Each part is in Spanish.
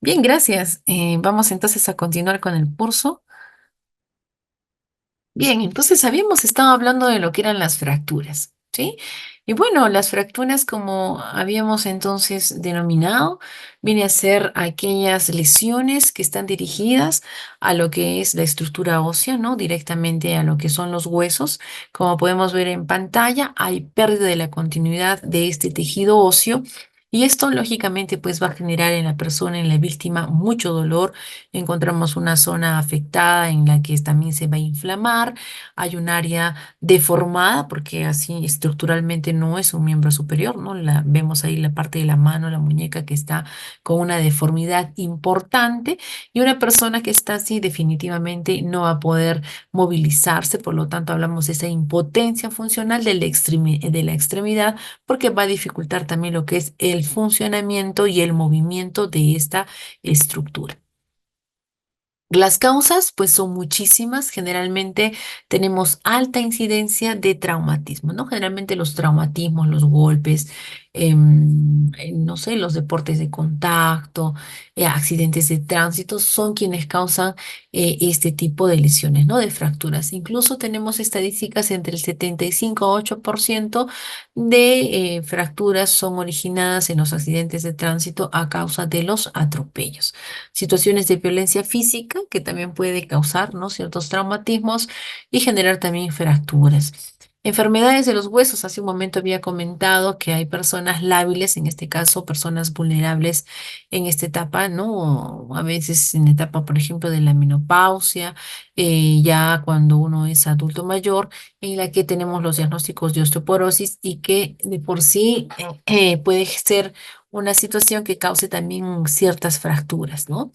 Bien, gracias. Vamos entonces a continuar con el curso. Bien, entonces habíamos estado hablando de lo que eran las fracturas, ¿sí? Y bueno, las fracturas, como habíamos entonces denominado, viene a ser aquellas lesiones que están dirigidas a lo que es la estructura ósea, ¿no? Directamente a lo que son los huesos. Como podemos ver en pantalla, hay pérdida de la continuidad de este tejido óseo. Y esto lógicamente pues va a generar en la persona, en la víctima, mucho dolor. Encontramos una zona afectada en la que también se va a inflamar. Hay un área deformada porque así estructuralmente no es un miembro superior, ¿no? Vemos ahí la parte de la mano, la muñeca que está con una deformidad importante y una persona que está así definitivamente no va a poder movilizarse. Por lo tanto, hablamos de esa impotencia funcional de la extremidad porque va a dificultar también lo que es el funcionamiento y el movimiento de esta estructura. Las causas, pues son muchísimas. Generalmente tenemos alta incidencia de traumatismo, ¿no? Generalmente los traumatismos, los golpes, no sé, los deportes de contacto, accidentes de tránsito son quienes causan este tipo de lesiones, ¿no? De fracturas. Incluso tenemos estadísticas entre el 75 a 8% de fracturas son originadas en los accidentes de tránsito a causa de los atropellos. Situaciones de violencia física que también puede causar, ¿no? ciertos traumatismos y generar también fracturas. Enfermedades de los huesos. Hace un momento había comentado que hay personas lábiles, en este caso personas vulnerables en esta etapa, ¿no? A veces en la etapa, por ejemplo, de la menopausia, ya cuando uno es adulto mayor, en la que tenemos los diagnósticos de osteoporosis y que de por sí puede ser una situación que cause también ciertas fracturas, ¿no?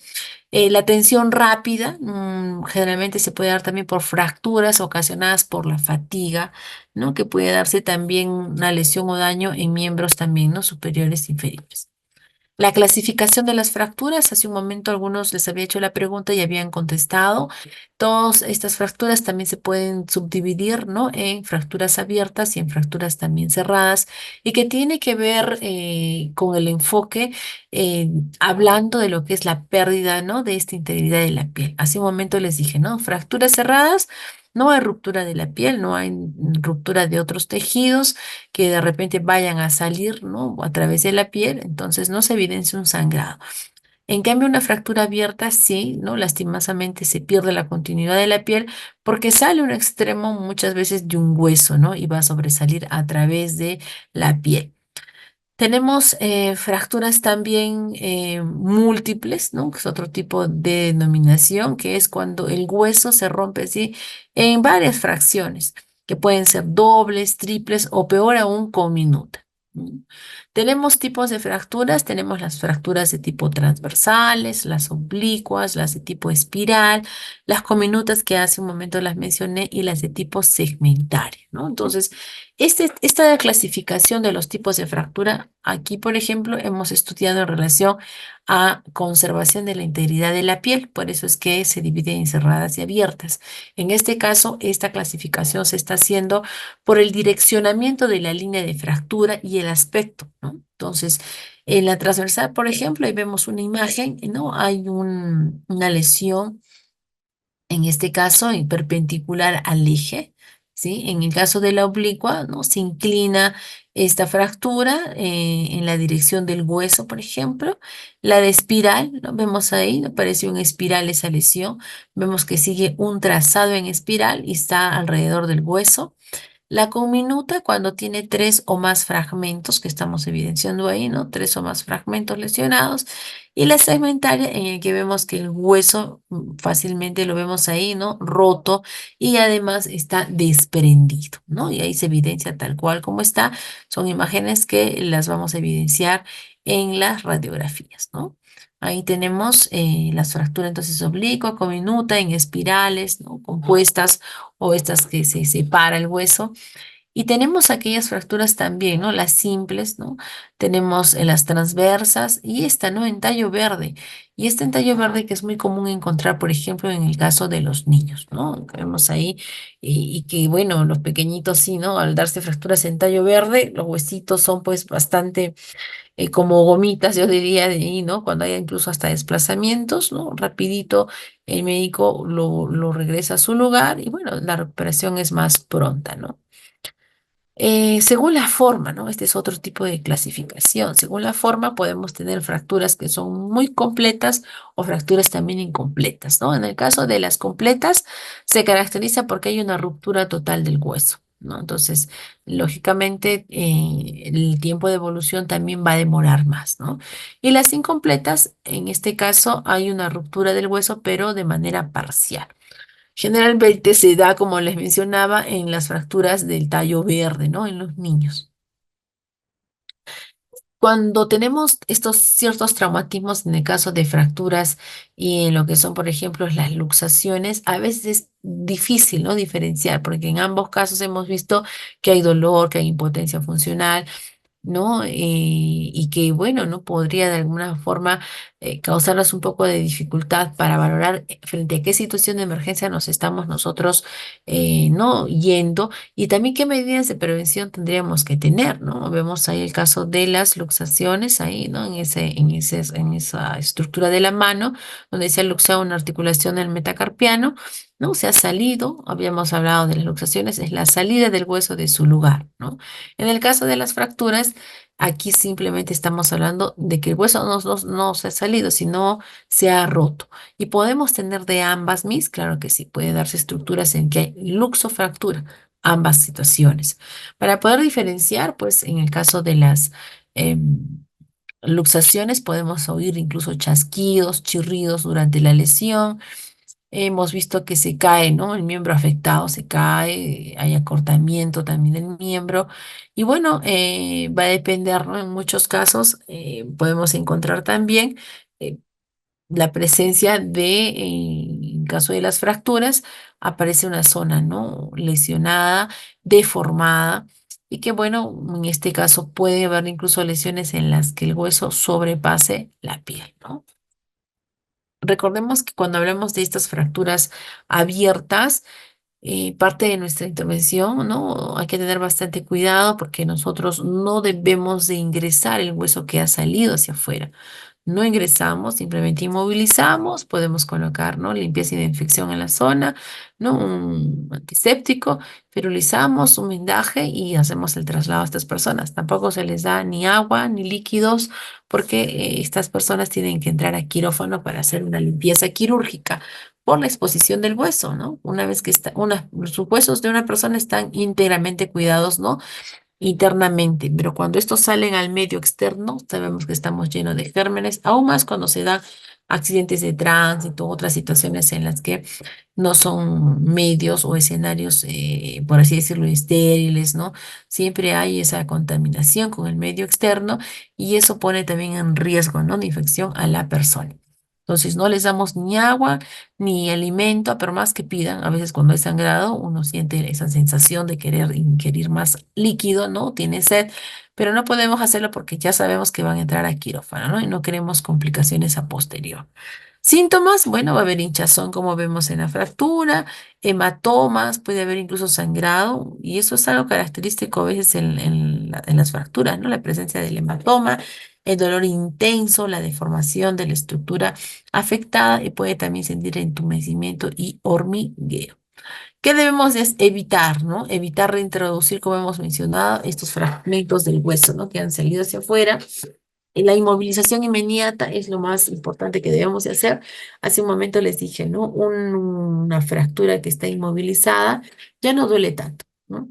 La tensión rápida generalmente se puede dar también por fracturas ocasionadas por la fatiga, ¿no? Que puede darse también una lesión o daño en miembros también, ¿no? Superiores e inferiores. La clasificación de las fracturas, hace un momento algunos les había hecho la pregunta y habían contestado. Todas estas fracturas también se pueden subdividir, ¿no? En fracturas abiertas y en fracturas también cerradas y que tiene que ver con el enfoque eh, hablando de lo que es la pérdida, ¿no? De esta integridad de la piel. Hace un momento les dije, ¿no? Fracturas cerradas. No hay ruptura de la piel, no hay ruptura de otros tejidos que de repente vayan a salir, ¿no? A través de la piel, entonces no se evidencia un sangrado. En cambio, una fractura abierta sí, ¿no? Lastimosamente se pierde la continuidad de la piel porque sale un extremo muchas veces de un hueso, ¿no? Y va a sobresalir a través de la piel. Tenemos fracturas también múltiples, ¿no? Que es otro tipo de denominación, que es cuando el hueso se rompe así en varias fracciones, que pueden ser dobles, triples o peor aún minuta. ¿No? Tenemos tipos de fracturas, tenemos las fracturas de tipo transversales, las oblicuas, las de tipo espiral, las cominutas que hace un momento las mencioné y las de tipo segmentario, ¿no? Entonces, esta clasificación de los tipos de fractura, aquí, por ejemplo, hemos estudiado en relación a conservación de la integridad de la piel, por eso es que se divide en cerradas y abiertas. En este caso, esta clasificación se está haciendo por el direccionamiento de la línea de fractura y el aspecto, ¿no? Entonces, en la transversal, por ejemplo, ahí vemos una imagen, ¿no? Hay una lesión en este caso en perpendicular al eje, ¿sí? En el caso de la oblicua, ¿no? Se inclina esta fractura en la dirección del hueso, por ejemplo. La de espiral, ¿no? Vemos ahí, ¿no? Parece un espiral esa lesión. Vemos que sigue un trazado en espiral y está alrededor del hueso. La conminuta cuando tiene tres o más fragmentos que estamos evidenciando ahí, ¿no? Tres o más fragmentos lesionados. Y la segmentaria en el que vemos que el hueso fácilmente lo vemos ahí, ¿no? Roto y además está desprendido, ¿no? Y ahí se evidencia tal cual como está. Son imágenes que las vamos a evidenciar en las radiografías, ¿no? Ahí tenemos las fracturas entonces oblicua, cominuta, en espirales, ¿no? Compuestas o estas que se separa el hueso. Y tenemos aquellas fracturas también, ¿no? Las simples, ¿no? Tenemos las transversas y esta, ¿no? En tallo verde. Y este en tallo verde que es muy común encontrar, por ejemplo, en el caso de los niños, ¿no? Que vemos ahí y que, bueno, los pequeñitos sí, ¿no? Al darse fracturas en tallo verde, los huesitos son pues bastante como gomitas, yo diría, de ahí, ¿no? Cuando hay incluso hasta desplazamientos, ¿no? Rapidito el médico lo regresa a su lugar y bueno, la recuperación es más pronta, ¿no? Según la forma, ¿no? Este es otro tipo de clasificación. Según la forma, podemos tener fracturas que son muy completas o fracturas también incompletas, ¿no? En el caso de las completas, se caracteriza porque hay una ruptura total del hueso, ¿no? Entonces, lógicamente, el tiempo de evolución también va a demorar más, ¿no? Y las incompletas, en este caso, hay una ruptura del hueso, pero de manera parcial. Generalmente se da, como les mencionaba, en las fracturas del tallo verde, ¿no? En los niños. Cuando tenemos estos ciertos traumatismos, en el caso de fracturas y en lo que son, por ejemplo, las luxaciones, a veces es difícil, ¿no? Diferenciar, porque en ambos casos hemos visto que hay dolor, que hay impotencia funcional, ¿no? Y que, bueno, ¿no? Podría de alguna forma causarnos un poco de dificultad para valorar frente a qué situación de emergencia nos estamos nosotros, ¿no? Yendo y también qué medidas de prevención tendríamos que tener, ¿no? Vemos ahí el caso de las luxaciones, ahí, ¿no? En esa estructura de la mano, donde se ha luxado una articulación del metacarpiano, ¿no? Se ha salido, habíamos hablado de las luxaciones, es la salida del hueso de su lugar, ¿no? En el caso de las fracturas, aquí simplemente estamos hablando de que el hueso no se ha salido, sino se ha roto. Y podemos tener de ambas mis, claro que sí, puede darse estructuras en que hay luxofractura, ambas situaciones. Para poder diferenciar, pues en el caso de las luxaciones, podemos oír incluso chasquidos, chirridos durante la lesión. Hemos visto que se cae, ¿no? El miembro afectado se cae, hay acortamiento también del miembro. Y bueno, va a depender, ¿no? En muchos casos podemos encontrar también eh, la presencia de, en caso de las fracturas, aparece una zona, ¿no? Lesionada, deformada. Y que bueno, en este caso puede haber incluso lesiones en las que el hueso sobrepase la piel, ¿no? Recordemos que cuando hablamos de estas fracturas abiertas, parte de nuestra intervención, ¿no? Hay que tener bastante cuidado porque nosotros no debemos de ingresar el hueso que ha salido hacia afuera. No ingresamos, simplemente inmovilizamos, podemos colocar, ¿no? Limpieza y desinfección en la zona, ¿no? Un antiséptico, ferulizamos un vendaje y hacemos el traslado a estas personas. Tampoco se les da ni agua ni líquidos porque estas personas tienen que entrar a quirófano para hacer una limpieza quirúrgica por la exposición del hueso, ¿no? Una vez que los huesos de una persona están íntegramente cuidados, ¿no? Internamente, pero cuando estos salen al medio externo, sabemos que estamos llenos de gérmenes, aún más cuando se dan accidentes de tránsito, otras situaciones en las que no son medios o escenarios, por así decirlo, estériles, ¿no? Siempre hay esa contaminación con el medio externo y eso pone también en riesgo, ¿no? De infección a la persona. Entonces, no les damos ni agua ni alimento, pero más que pidan, a veces cuando hay sangrado, uno siente esa sensación de querer ingerir más líquido, ¿no? Tiene sed, pero no podemos hacerlo porque ya sabemos que van a entrar a quirófano, ¿no? Y no queremos complicaciones a posterior. Síntomas, bueno, va a haber hinchazón como vemos en la fractura, hematomas, puede haber incluso sangrado, y eso es algo característico a veces en las fracturas, ¿no? La presencia del hematoma, el dolor intenso, la deformación de la estructura afectada y puede también sentir entumecimiento y hormigueo. ¿Qué debemos evitar, ¿no? Evitar reintroducir, como hemos mencionado, estos fragmentos del hueso, ¿no? Que han salido hacia afuera. Y la inmovilización inmediata es lo más importante que debemos de hacer. Hace un momento les dije, ¿no? Una fractura que está inmovilizada ya no duele tanto, ¿no?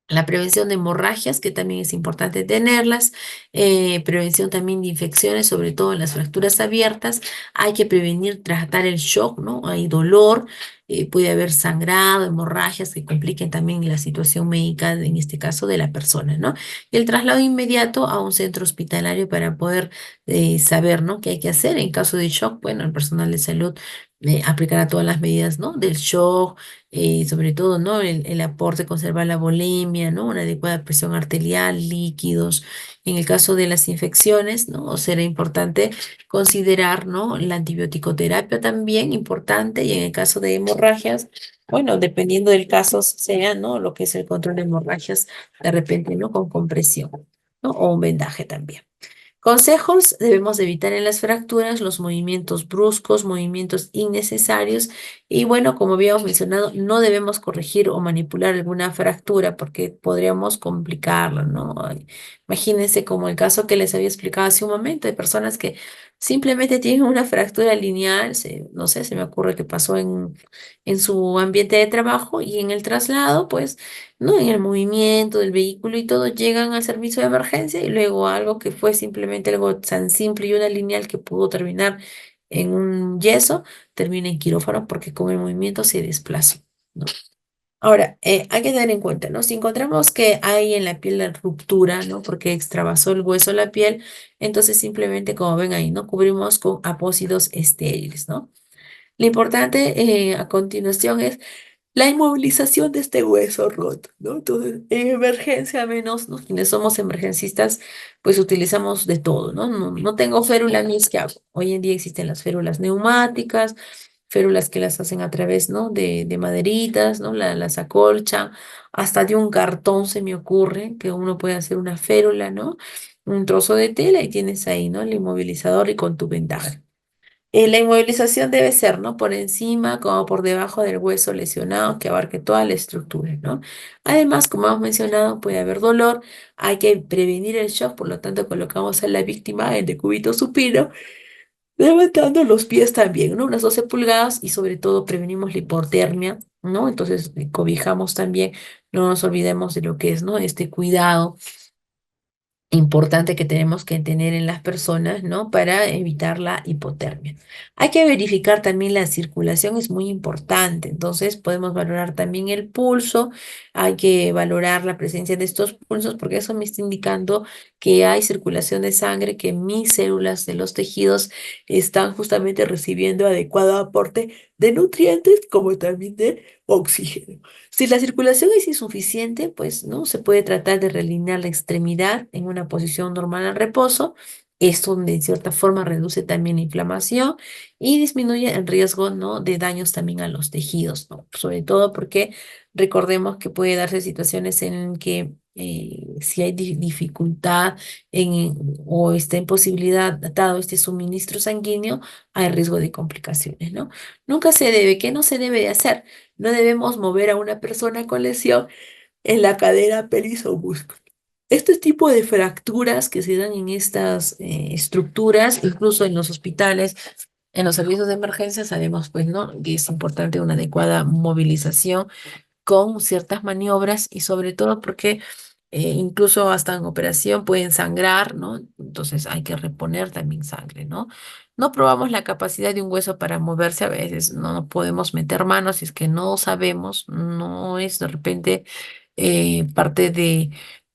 La prevención de hemorragias, que también es importante tenerlas, prevención también de infecciones, sobre todo en las fracturas abiertas. Hay que prevenir, tratar el shock, ¿no? Hay dolor, puede haber sangrado, hemorragias que compliquen también la situación médica, en este caso de la persona, ¿no? Y el traslado inmediato a un centro hospitalario para poder saber, ¿no? qué hay que hacer en caso de shock. Bueno, el personal de salud aplicará todas las medidas, ¿no? Del shock, sobre todo, ¿no? El aporte, conservar la volemia, ¿no? Una adecuada presión arterial, líquidos. En el caso de las infecciones, ¿no? Será importante considerar, ¿no? La antibiótico-terapia también importante, y en el caso de hemorragias, bueno, dependiendo del caso, sea, ¿no? Lo que es el control de hemorragias, de repente, ¿no? Con compresión, ¿no? O un vendaje también. Consejos: debemos evitar en las fracturas los movimientos bruscos, movimientos innecesarios, y bueno, como habíamos mencionado, no debemos corregir o manipular alguna fractura porque podríamos complicarla, ¿no? Ay, imagínense como el caso que les había explicado hace un momento, de personas que simplemente tienen una fractura lineal, no sé, se me ocurre que pasó en su ambiente de trabajo, y en el traslado, pues ¿no? En el movimiento del vehículo y todo, llegan al servicio de emergencia, y luego algo que fue simplemente algo tan simple y una lineal que pudo terminar en un yeso, termina en quirófano porque con el movimiento se desplaza, ¿no? Ahora, hay que tener en cuenta, ¿no? Si encontramos que hay en la piel la ruptura, ¿no? Porque extravasó el hueso a la piel, entonces simplemente, como ven ahí, ¿no? Cubrimos con apósidos estériles, ¿no? Lo importante a continuación es la inmovilización de este hueso roto, ¿no? Entonces, en emergencia, al menos, ¿no? Quienes somos emergencistas, pues utilizamos de todo, ¿no? No tengo férula, ni es que hago. Hoy en día existen las férulas neumáticas, férulas que las hacen a través, ¿no? De maderitas, ¿no? Las acolchan, hasta de un cartón se me ocurre que uno puede hacer una férula, ¿no? Un trozo de tela y tienes ahí, ¿no? El inmovilizador y con tu vendaje. La inmovilización debe ser, ¿no? Por encima como por debajo del hueso lesionado, que abarque toda la estructura, ¿no? Además, como hemos mencionado, puede haber dolor, hay que prevenir el shock, por lo tanto colocamos a la víctima en decúbito supino, levantando los pies también, ¿no? Unas 12 pulgadas, y sobre todo prevenimos la hipotermia, ¿no? Entonces cobijamos también, no nos olvidemos de lo que es, ¿no? Este cuidado importante que tenemos que tener en las personas, ¿no? Para evitar la hipotermia. Hay que verificar también la circulación, es muy importante. Entonces, podemos valorar también el pulso, hay que valorar la presencia de estos pulsos, porque eso me está indicando que hay circulación de sangre, que mis células de los tejidos están justamente recibiendo adecuado aporte de nutrientes como también de oxígeno. Si la circulación es insuficiente, pues no se puede tratar de realinear la extremidad en una posición normal al reposo. Esto de cierta forma reduce también la inflamación y disminuye el riesgo, ¿no? de daños también a los tejidos, ¿no? Sobre todo porque recordemos que puede darse situaciones en que si hay dificultad o está en posibilidad dado este suministro sanguíneo, hay riesgo de complicaciones, ¿no? Nunca se debe, ¿qué no se debe de hacer? No debemos mover a una persona con lesión en la cadera, pelvis o músculo. Este tipo de fracturas que se dan en estas estructuras, incluso en los hospitales, en los servicios de emergencia, sabemos, pues, ¿no? que es importante una adecuada movilización con ciertas maniobras, y sobre todo porque incluso hasta en operación pueden sangrar, ¿no? Entonces hay que reponer también sangre, ¿no? No probamos la capacidad de un hueso para moverse a veces, no podemos meter manos si es que no sabemos, no es de repente parte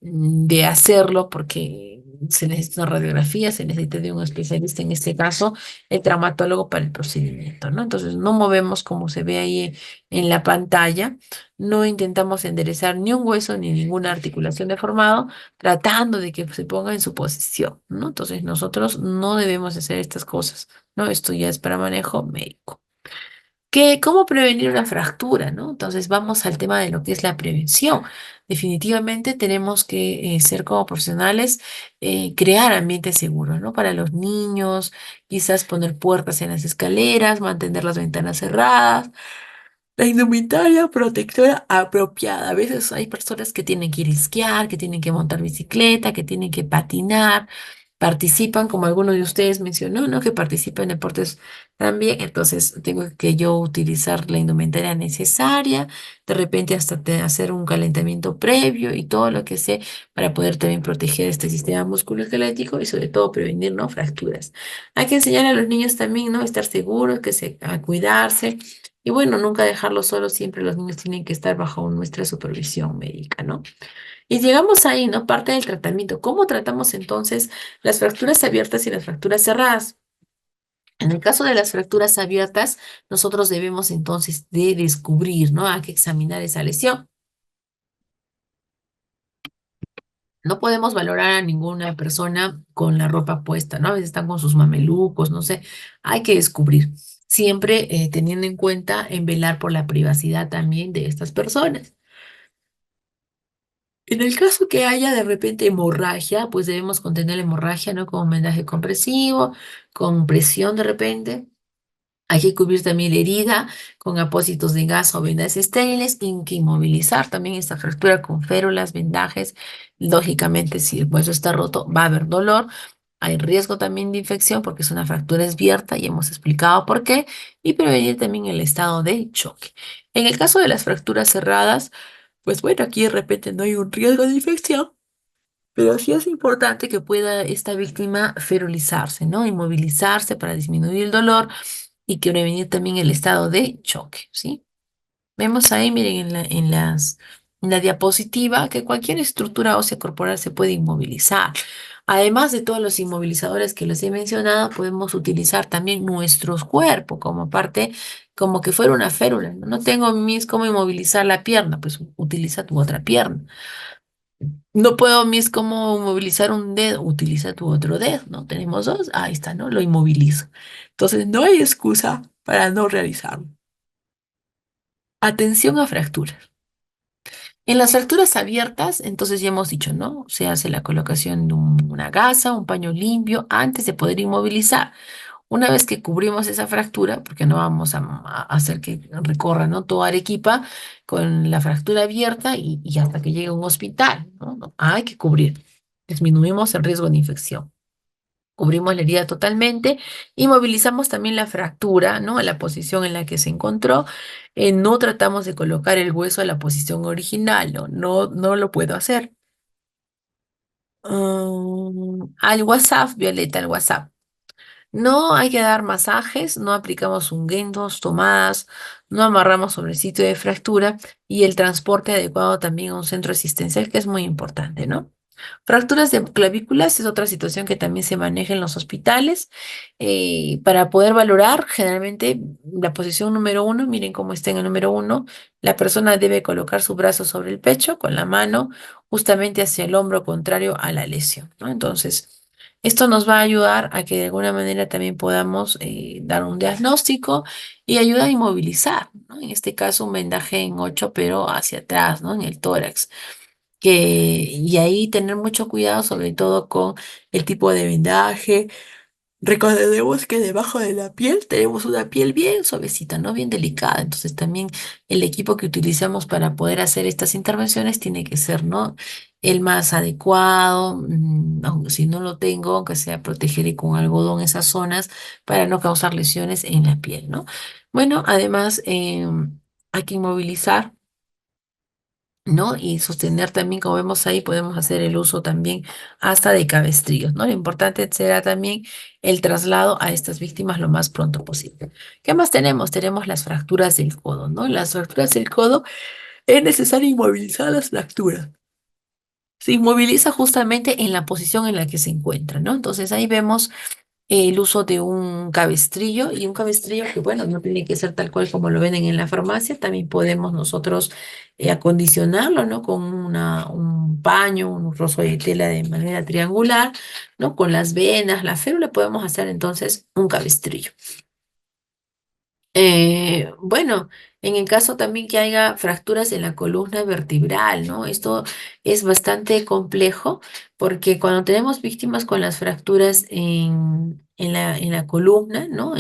de hacerlo porque se necesita una radiografía, se necesita de un especialista, en este caso el traumatólogo, para el procedimiento, ¿no? Entonces no movemos como se ve ahí en la pantalla, no intentamos enderezar ni un hueso ni ninguna articulación deformado, tratando de que se ponga en su posición, ¿no? Entonces nosotros no debemos hacer estas cosas, ¿no? Esto ya es para manejo médico. ¿Cómo prevenir una fractura, ¿no? Entonces vamos al tema de lo que es la prevención. Definitivamente tenemos que ser como profesionales, crear ambientes seguros, ¿no? Para los niños, quizás poner puertas en las escaleras, mantener las ventanas cerradas, la indumentaria protectora apropiada. A veces hay personas que tienen que ir a esquiar, que tienen que montar bicicleta, que tienen que patinar, participan, como alguno de ustedes mencionó, ¿no? Que participan en deportes también. Entonces, tengo que yo utilizar la indumentaria necesaria, de repente hasta hacer un calentamiento previo y todo lo que sé para poder también proteger este sistema musculoesquelético y sobre todo prevenir, ¿no? fracturas. Hay que enseñar a los niños también, ¿no? Estar seguros, a cuidarse. Y bueno, nunca dejarlos solos, siempre los niños tienen que estar bajo nuestra supervisión médica, ¿no? Y llegamos ahí, ¿no? Parte del tratamiento. ¿Cómo tratamos entonces las fracturas abiertas y las fracturas cerradas? En el caso de las fracturas abiertas, nosotros debemos entonces de descubrir, ¿no? Hay que examinar esa lesión. No podemos valorar a ninguna persona con la ropa puesta, ¿no? A veces están con sus mamelucos, no sé. Hay que descubrir, siempre teniendo en cuenta en velar por la privacidad también de estas personas. En el caso que haya de repente hemorragia, pues debemos contener la hemorragia, ¿no? Con un vendaje compresivo, con presión de repente. Hay que cubrir también la herida con apósitos de gas o vendas estériles. Y que inmovilizar también esta fractura con férulas, vendajes. Lógicamente, si el hueso está roto, va a haber dolor. Hay riesgo también de infección porque es una fractura abierta y hemos explicado por qué. Y prevenir también el estado de choque. En el caso de las fracturas cerradas, pues bueno, aquí de repente no hay un riesgo de infección. Pero sí es importante que pueda esta víctima ferulizarse, ¿no? Inmovilizarse para disminuir el dolor y que prevenir también el estado de choque, ¿sí? Vemos ahí, miren, en la diapositiva que cualquier estructura ósea corporal se puede inmovilizar. Además de todos los inmovilizadores que les he mencionado, podemos utilizar también nuestros cuerpos como parte, como que fuera una férula. No, no tengo mis cómo inmovilizar la pierna, pues utiliza tu otra pierna. No puedo mis cómo movilizar un dedo, utiliza tu otro dedo, ¿no? Tenemos dos, ahí está, ¿no? Lo inmovilizo. Entonces, no hay excusa para no realizarlo. Atención a fracturas. En las fracturas abiertas, entonces ya hemos dicho, ¿no? Se hace la colocación de una gasa, un paño limpio antes de poder inmovilizar. Una vez que cubrimos esa fractura, porque no vamos a hacer que recorra, ¿no? Toda Arequipa con la fractura abierta y hasta que llegue a un hospital, ¿no? No, hay que cubrir. Disminuimos el riesgo de infección. Cubrimos la herida totalmente, inmovilizamos también la fractura, ¿no? A la posición en la que se encontró. No tratamos de colocar el hueso a la posición original, ¿no? No, no lo puedo hacer. Al WhatsApp, Violeta, al WhatsApp. No hay que dar masajes, no aplicamos ungüentos, tomadas, no amarramos sobre el sitio de fractura y el transporte adecuado también a un centro asistencial, que es muy importante, ¿no? Fracturas de clavículas es otra situación que también se maneja en los hospitales. Para poder valorar, generalmente la posición número uno, miren cómo está en el número uno, la persona debe colocar su brazo sobre el pecho con la mano justamente hacia el hombro contrario a la lesión, ¿no? Entonces, esto nos va a ayudar a que de alguna manera también podamos dar un diagnóstico y ayuda a inmovilizar, ¿no? En este caso, un vendaje en 8, pero hacia atrás, ¿no? En el tórax y ahí tener mucho cuidado, sobre todo con el tipo de vendaje. Recordemos que debajo de la piel tenemos una piel bien suavecita, ¿no? Bien delicada. Entonces también el equipo que utilizamos para poder hacer estas intervenciones tiene que ser, ¿no? El más adecuado, aunque si no lo tengo, aunque sea proteger con algodón esas zonas para no causar lesiones en la piel, ¿no? Bueno, además hay que inmovilizar, ¿no? Y sostener también, como vemos ahí, podemos hacer el uso también hasta de cabestrillos, ¿no? Lo importante será también el traslado a estas víctimas lo más pronto posible. ¿Qué más tenemos? Tenemos las fracturas del codo, ¿no? Las fracturas del codo es necesario inmovilizar las fracturas. Se inmoviliza justamente en la posición en la que se encuentra, ¿no? Entonces ahí vemos el uso de un cabestrillo y un cabestrillo que, bueno, no tiene que ser tal cual como lo venden en la farmacia, también podemos nosotros acondicionarlo, ¿no? Con un paño, un trozo de tela de manera triangular, ¿no? Con las venas, la férula, podemos hacer entonces un cabestrillo. Bueno, en el caso también que haya fracturas en la columna vertebral, ¿no? Esto es bastante complejo porque cuando tenemos víctimas con las fracturas en la columna, ¿no?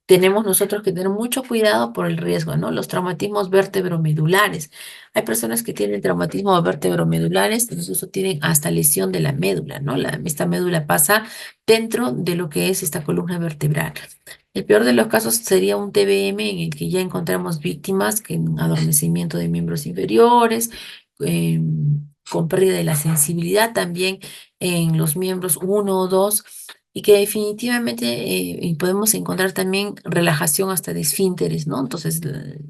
Tenemos nosotros que tener mucho cuidado por el riesgo, ¿no? Los traumatismos vertebromedulares. Hay personas que tienen traumatismos vertebromedulares, incluso tienen hasta lesión de la médula, ¿no? Esta médula pasa dentro de lo que es esta columna vertebral. El peor de los casos sería un TBM en el que ya encontramos víctimas con adormecimiento de miembros inferiores, con pérdida de la sensibilidad también en los miembros uno o 2 y que definitivamente y podemos encontrar también relajación hasta de esfínteres, ¿no? Entonces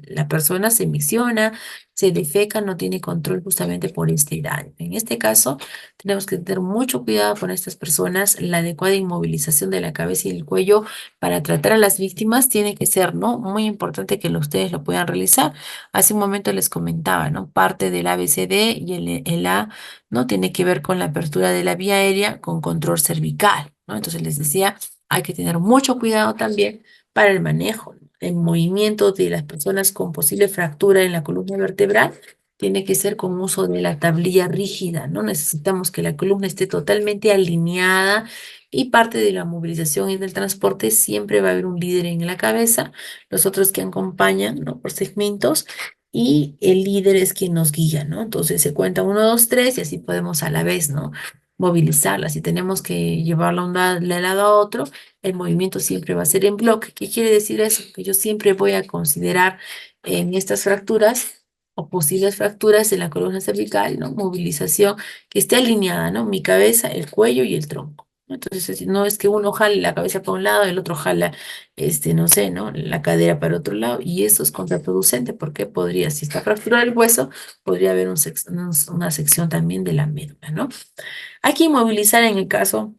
la persona se micciona, se defeca, no tiene control justamente por este daño. En este caso, tenemos que tener mucho cuidado con estas personas. La adecuada inmovilización de la cabeza y el cuello para tratar a las víctimas tiene que ser, ¿no? Muy importante que ustedes lo puedan realizar. Hace un momento les comentaba, ¿no? Parte del ABCD y el A, ¿no? Tiene que ver con la apertura de la vía aérea con control cervical, ¿no? Entonces les decía, hay que tener mucho cuidado también para el manejo, ¿no? El movimiento de las personas con posible fractura en la columna vertebral tiene que ser con uso de la tablilla rígida, ¿no? Necesitamos que la columna esté totalmente alineada y parte de la movilización y del transporte siempre va a haber un líder en la cabeza, los otros que acompañan, ¿no? Por segmentos y el líder es quien nos guía, ¿no? Entonces se cuenta uno, dos, tres y así podemos a la vez, ¿no? Movilizarla. Si tenemos que llevarla de lado a otro, el movimiento siempre va a ser en bloque. ¿Qué quiere decir eso? Que yo siempre voy a considerar en estas fracturas o posibles fracturas de la columna cervical, ¿no? Movilización que esté alineada, ¿no? Mi cabeza, el cuello y el tronco. Entonces, no es que uno jale la cabeza para un lado, el otro jala, no sé, ¿no? La cadera para otro lado, y eso es contraproducente porque podría, si está fracturado el hueso, podría haber una sección también de la médula, ¿no? Hay que inmovilizar en el caso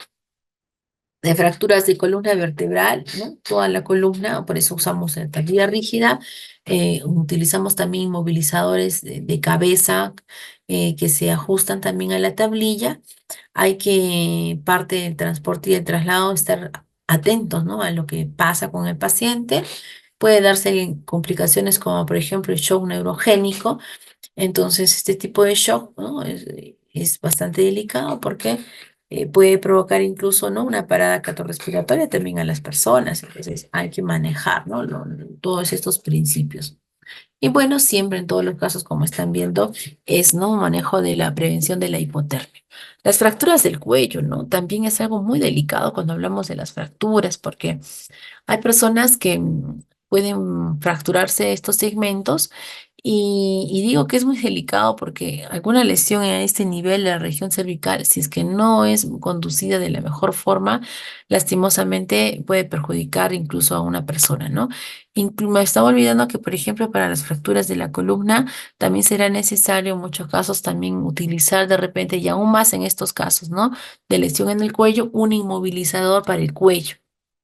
de fracturas de columna vertebral, ¿no? Toda la columna, por eso usamos la tablilla rígida. Utilizamos también inmovilizadores de cabeza que se ajustan también a la tablilla. Hay que, parte del transporte y el traslado, estar atentos, ¿no? A lo que pasa con el paciente. Puede darse complicaciones como, por ejemplo, el shock neurogénico. Entonces, este tipo de shock, ¿no? Es bastante delicado porque puede provocar incluso, ¿no? Una parada cardiorrespiratoria también a las personas. Entonces, hay que manejar, ¿no? Todos estos principios. Y bueno, siempre en todos los casos, como están viendo, es, ¿no? Manejo de la prevención de la hipotermia. Las fracturas del cuello, ¿no? También es algo muy delicado cuando hablamos de las fracturas, porque hay personas que pueden fracturarse estos segmentos y digo que es muy delicado porque alguna lesión a este nivel de la región cervical, si es que no es conducida de la mejor forma, lastimosamente puede perjudicar incluso a una persona, ¿no? Me estaba olvidando que, por ejemplo, para las fracturas de la columna también será necesario en muchos casos también utilizar de repente, y aún más en estos casos, ¿no? De lesión en el cuello, un inmovilizador para el cuello.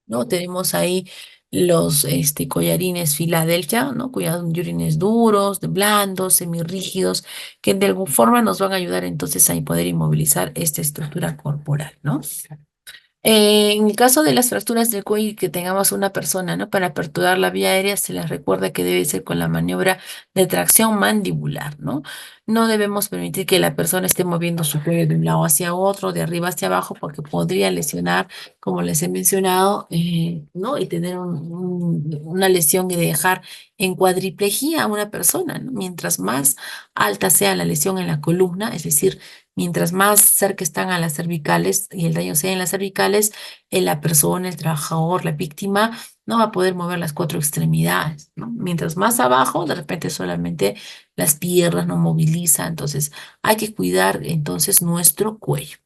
¿No? Tenemos ahí los collarines Filadelfia, ¿no? Collarines duros, de blandos, semirrígidos, que de alguna forma nos van a ayudar entonces a poder inmovilizar esta estructura corporal, ¿no? En el caso de las fracturas del cuello y que tengamos una persona, ¿no? Para aperturar la vía aérea, se les recuerda que debe ser con la maniobra de tracción mandibular, ¿no? No debemos permitir que la persona esté moviendo su cuello de un lado hacia otro, de arriba hacia abajo, porque podría lesionar, como les he mencionado, ¿no? Y tener una lesión y dejar en cuadriplejía a una persona, ¿no? Mientras más alta sea la lesión en la columna, es decir, mientras más cerca están a las cervicales y el daño sea en las cervicales, la persona, el trabajador, la víctima, no va a poder mover las cuatro extremidades, ¿no? Mientras más abajo, de repente solamente las piernas no moviliza, entonces hay que cuidar entonces nuestro cuello.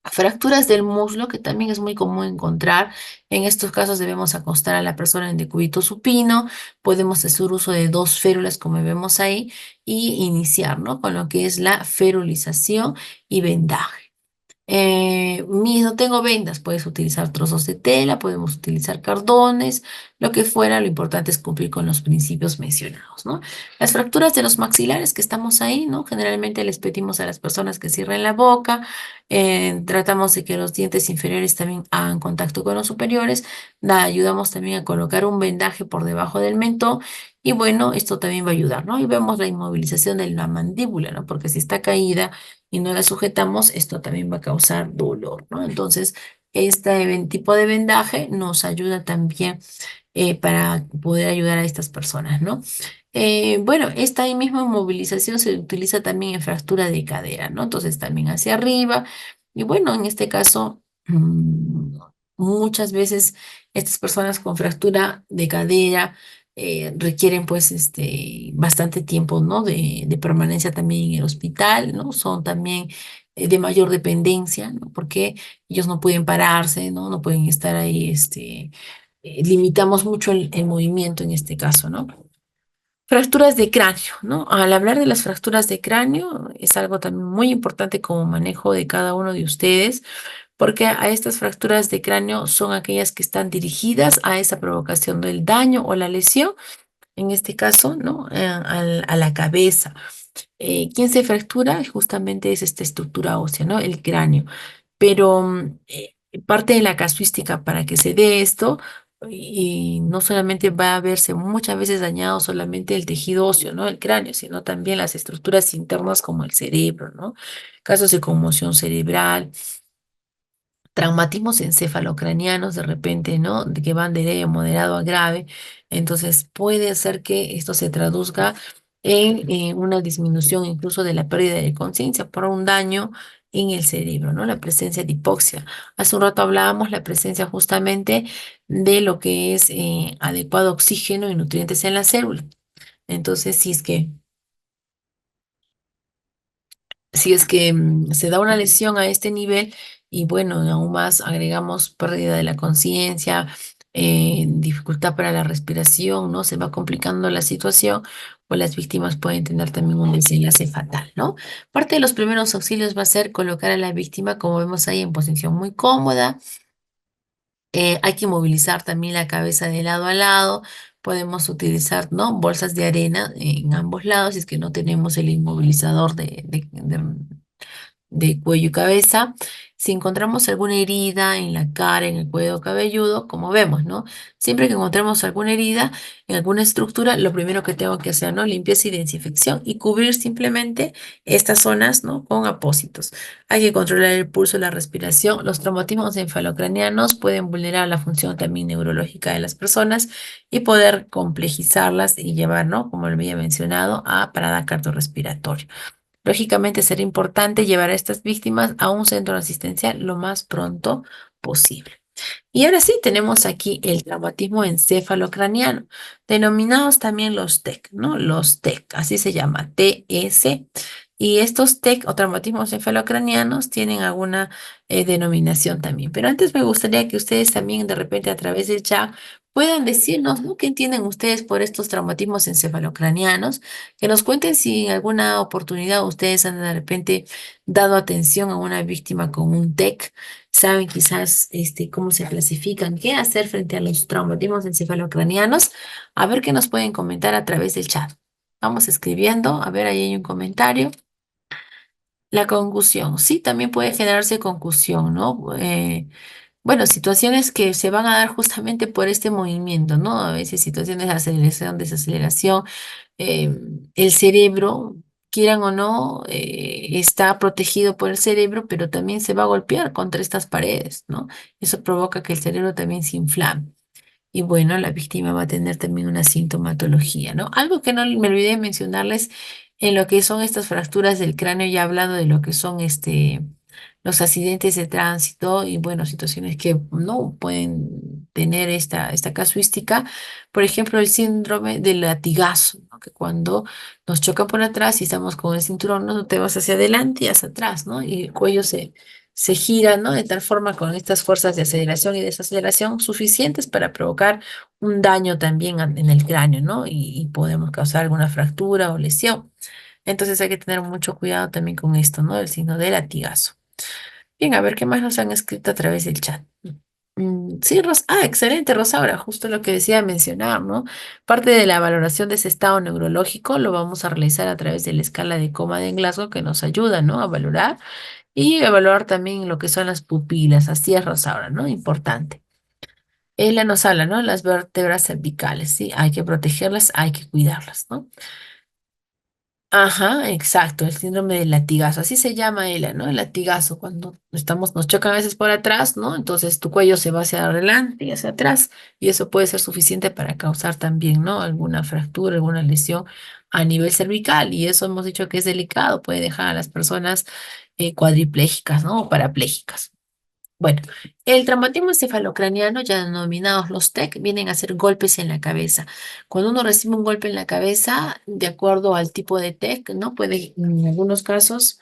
Fracturas del muslo, que también es muy común encontrar. En estos casos debemos acostar a la persona en decúbito supino. Podemos hacer uso de dos férulas, como vemos ahí, y iniciar, ¿no? Con lo que es la ferulización y vendaje. No tengo vendas, puedes utilizar trozos de tela, podemos utilizar cardones, lo que fuera, lo importante es cumplir con los principios mencionados, ¿no? Las fracturas de los maxilares que estamos ahí, ¿no? Generalmente les pedimos a las personas que cierren la boca, tratamos de que los dientes inferiores también hagan contacto con los superiores, ayudamos también a colocar un vendaje por debajo del mentón y bueno, esto también va a ayudar, ¿no? Y vemos la inmovilización de la mandíbula, ¿no? Porque si está caída, y no la sujetamos, esto también va a causar dolor, ¿no? Entonces, este tipo de vendaje nos ayuda también para poder ayudar a estas personas, ¿no? Bueno, esta ahí misma movilización se utiliza también en fractura de cadera, ¿no? Entonces, también hacia arriba. Y bueno, en este caso, muchas veces estas personas con fractura de cadera requieren pues bastante tiempo, ¿no? De permanencia también en el hospital, ¿no? Son también de mayor dependencia, ¿no? Porque ellos no pueden pararse, ¿no? No pueden estar ahí, limitamos mucho el movimiento en este caso, ¿no? Fracturas de cráneo, ¿no? Al hablar de las fracturas de cráneo, es algo también muy importante como manejo de cada uno de ustedes, porque a estas fracturas de cráneo son aquellas que están dirigidas a esa provocación del daño o la lesión, en este caso, ¿no? A la cabeza. ¿Quién se fractura? Justamente es esta estructura ósea, ¿no? El cráneo. Pero parte de la casuística para que se dé esto, y no solamente va a verse muchas veces dañado solamente el tejido óseo, ¿no? El cráneo, sino también las estructuras internas como el cerebro, ¿no? Casos de conmoción cerebral, traumatismos encefalocranianos de repente, ¿no? De que van de leve, moderado a grave. Entonces puede ser que esto se traduzca en una disminución incluso de la pérdida de conciencia por un daño en el cerebro, ¿no? La presencia de hipoxia. Hace un rato hablábamos la presencia justamente de lo que es adecuado oxígeno y nutrientes en la célula. Entonces, si es que se da una lesión a este nivel y bueno, aún más agregamos pérdida de la conciencia, dificultad para la respiración, ¿no? Se va complicando la situación, pues las víctimas pueden tener también un desenlace fatal, ¿no? Parte de los primeros auxilios va a ser colocar a la víctima, como vemos ahí, en posición muy cómoda. Hay que movilizar también la cabeza de lado a lado. Podemos utilizar, ¿no? Bolsas de arena en ambos lados, si es que no tenemos el inmovilizador de cuello y cabeza. Si encontramos alguna herida en la cara, en el cuello cabelludo, como vemos, ¿no? Siempre que encontremos alguna herida en alguna estructura, lo primero que tengo que hacer, ¿no? Limpieza y desinfección y cubrir simplemente estas zonas, ¿no? Con apósitos. Hay que controlar el pulso, la respiración. Los traumatismos encefalocranianos pueden vulnerar la función también neurológica de las personas y poder complejizarlas y llevar, ¿no? Como lo había mencionado, a parada cardiorrespiratoria. Lógicamente será importante llevar a estas víctimas a un centro asistencial lo más pronto posible. Y ahora sí, tenemos aquí el traumatismo encefalocraniano, denominados también los TEC, ¿no? Los TEC, así se llama, TS. Y estos TEC o traumatismos encefalocranianos tienen alguna denominación también. Pero antes me gustaría que ustedes también de repente a través del chat puedan decirnos, ¿no? ¿Qué entienden ustedes por estos traumatismos encefalocranianos? Que nos cuenten si en alguna oportunidad ustedes han de repente dado atención a una víctima con un TEC, saben quizás cómo se clasifican, qué hacer frente a los traumatismos encefalocranianos. A ver qué nos pueden comentar a través del chat. Vamos escribiendo, a ver, ahí hay un comentario. La concusión, sí, también puede generarse concusión, ¿no? Bueno, situaciones que se van a dar justamente por este movimiento, ¿no? A veces situaciones de aceleración, desaceleración. eh, el cerebro, quieran o no, está protegido por el cerebro, pero también se va a golpear contra estas paredes, ¿no? Eso provoca que el cerebro también se inflame. Y bueno, la víctima va a tener también una sintomatología, ¿no? Algo que no me olvidé de mencionarles en lo que son estas fracturas del cráneo, ya hablando de lo que son los accidentes de tránsito y, bueno, situaciones que no pueden tener esta casuística. Por ejemplo, el síndrome del latigazo, ¿no? Que cuando nos chocan por atrás y estamos con el cinturón, no te vas hacia adelante y hacia atrás, ¿no? Y el cuello se gira, ¿no? De tal forma con estas fuerzas de aceleración y desaceleración suficientes para provocar un daño también en el cráneo, ¿no? Y podemos causar alguna fractura o lesión. Entonces hay que tener mucho cuidado también con esto, ¿no? El signo de latigazo. Bien, a ver qué más nos han escrito a través del chat. Sí, excelente, Rosaura, justo lo que decía mencionar, ¿no? Parte de la valoración de ese estado neurológico lo vamos a realizar a través de la escala de coma de Glasgow que nos ayuda, ¿no? A valorar y evaluar también lo que son las pupilas. Así es, Rosaura, ¿no? Importante. Ella nos habla, ¿no? Las vértebras cervicales, ¿sí? Hay que protegerlas, hay que cuidarlas, ¿no? Ajá, exacto, el síndrome del latigazo, así se llama ella, ¿no? El latigazo, cuando nos chocan a veces por atrás, ¿no? Entonces tu cuello se va hacia adelante y hacia atrás, y eso puede ser suficiente para causar también, ¿no? Alguna fractura, alguna lesión a nivel cervical, y eso hemos dicho que es delicado, puede dejar a las personas cuadriplégicas, ¿no? O parapléjicas. Bueno, el traumatismo encefalocraniano, ya denominados los TEC, vienen a ser golpes en la cabeza. Cuando uno recibe un golpe en la cabeza, de acuerdo al tipo de TEC, ¿no? Puede, en algunos casos,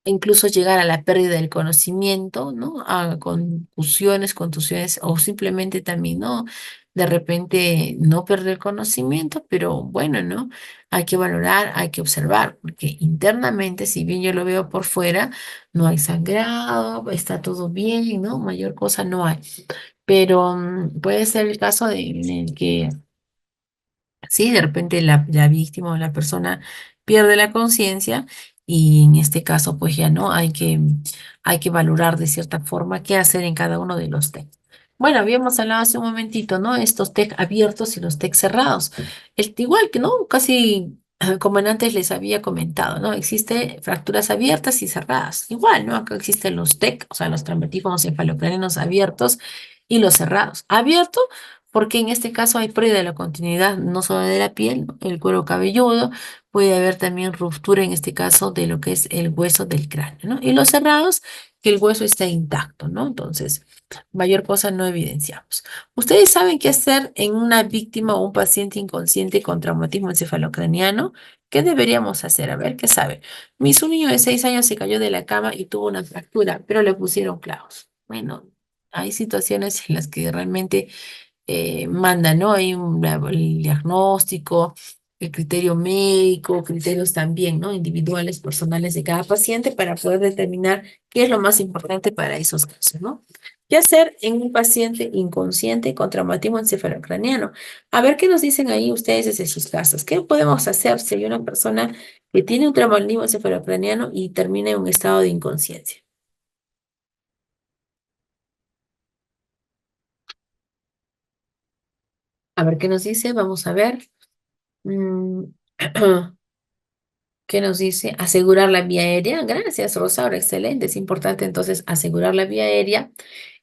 incluso llegar a la pérdida del conocimiento, ¿no? A contusiones, o simplemente también, ¿no? De repente no perder el conocimiento, pero bueno, ¿no? Hay que valorar, hay que observar, porque internamente, si bien yo lo veo por fuera, no hay sangrado, está todo bien, ¿no? Mayor cosa no hay. Pero puede ser el caso en el que sí, de repente la víctima o la persona pierde la conciencia y en este caso pues ya no, hay que valorar de cierta forma qué hacer en cada uno de los TEC. Bueno, habíamos hablado hace un momentito, ¿no? Estos TEC abiertos y los TEC cerrados. Igual que, ¿no? Casi como en antes les había comentado, ¿no? Existe fracturas abiertas y cerradas. Igual, ¿no? Acá existen los TEC, o sea, los traumatismos encefalocranianos abiertos y los cerrados. Abierto porque en este caso hay pérdida de la continuidad no solo de la piel, ¿no? El cuero cabelludo, puede haber también ruptura en este caso de lo que es el hueso del cráneo, ¿no? Y los cerrados, que el hueso está intacto, ¿no? Entonces, mayor cosa no evidenciamos. ¿Ustedes saben qué hacer en una víctima o un paciente inconsciente con traumatismo encefalocraniano? ¿Qué deberíamos hacer? A ver, ¿qué sabe? Un niño de 6 años se cayó de la cama y tuvo una fractura, pero le pusieron clavos. Bueno, hay situaciones en las que realmente manda, ¿no? Hay el diagnóstico, el criterio médico, criterios también, ¿no? Individuales, personales de cada paciente para poder determinar qué es lo más importante para esos casos, ¿no? ¿Qué hacer en un paciente inconsciente con traumatismo encefalocraniano? A ver qué nos dicen ahí ustedes desde sus casas. ¿Qué podemos hacer si hay una persona que tiene un traumatismo encefalocraniano y termina en un estado de inconsciencia? A ver qué nos dice, vamos a ver. Mm, ¿Qué nos dice? Asegurar la vía aérea. Gracias, Rosaura. Excelente. Es importante entonces asegurar la vía aérea.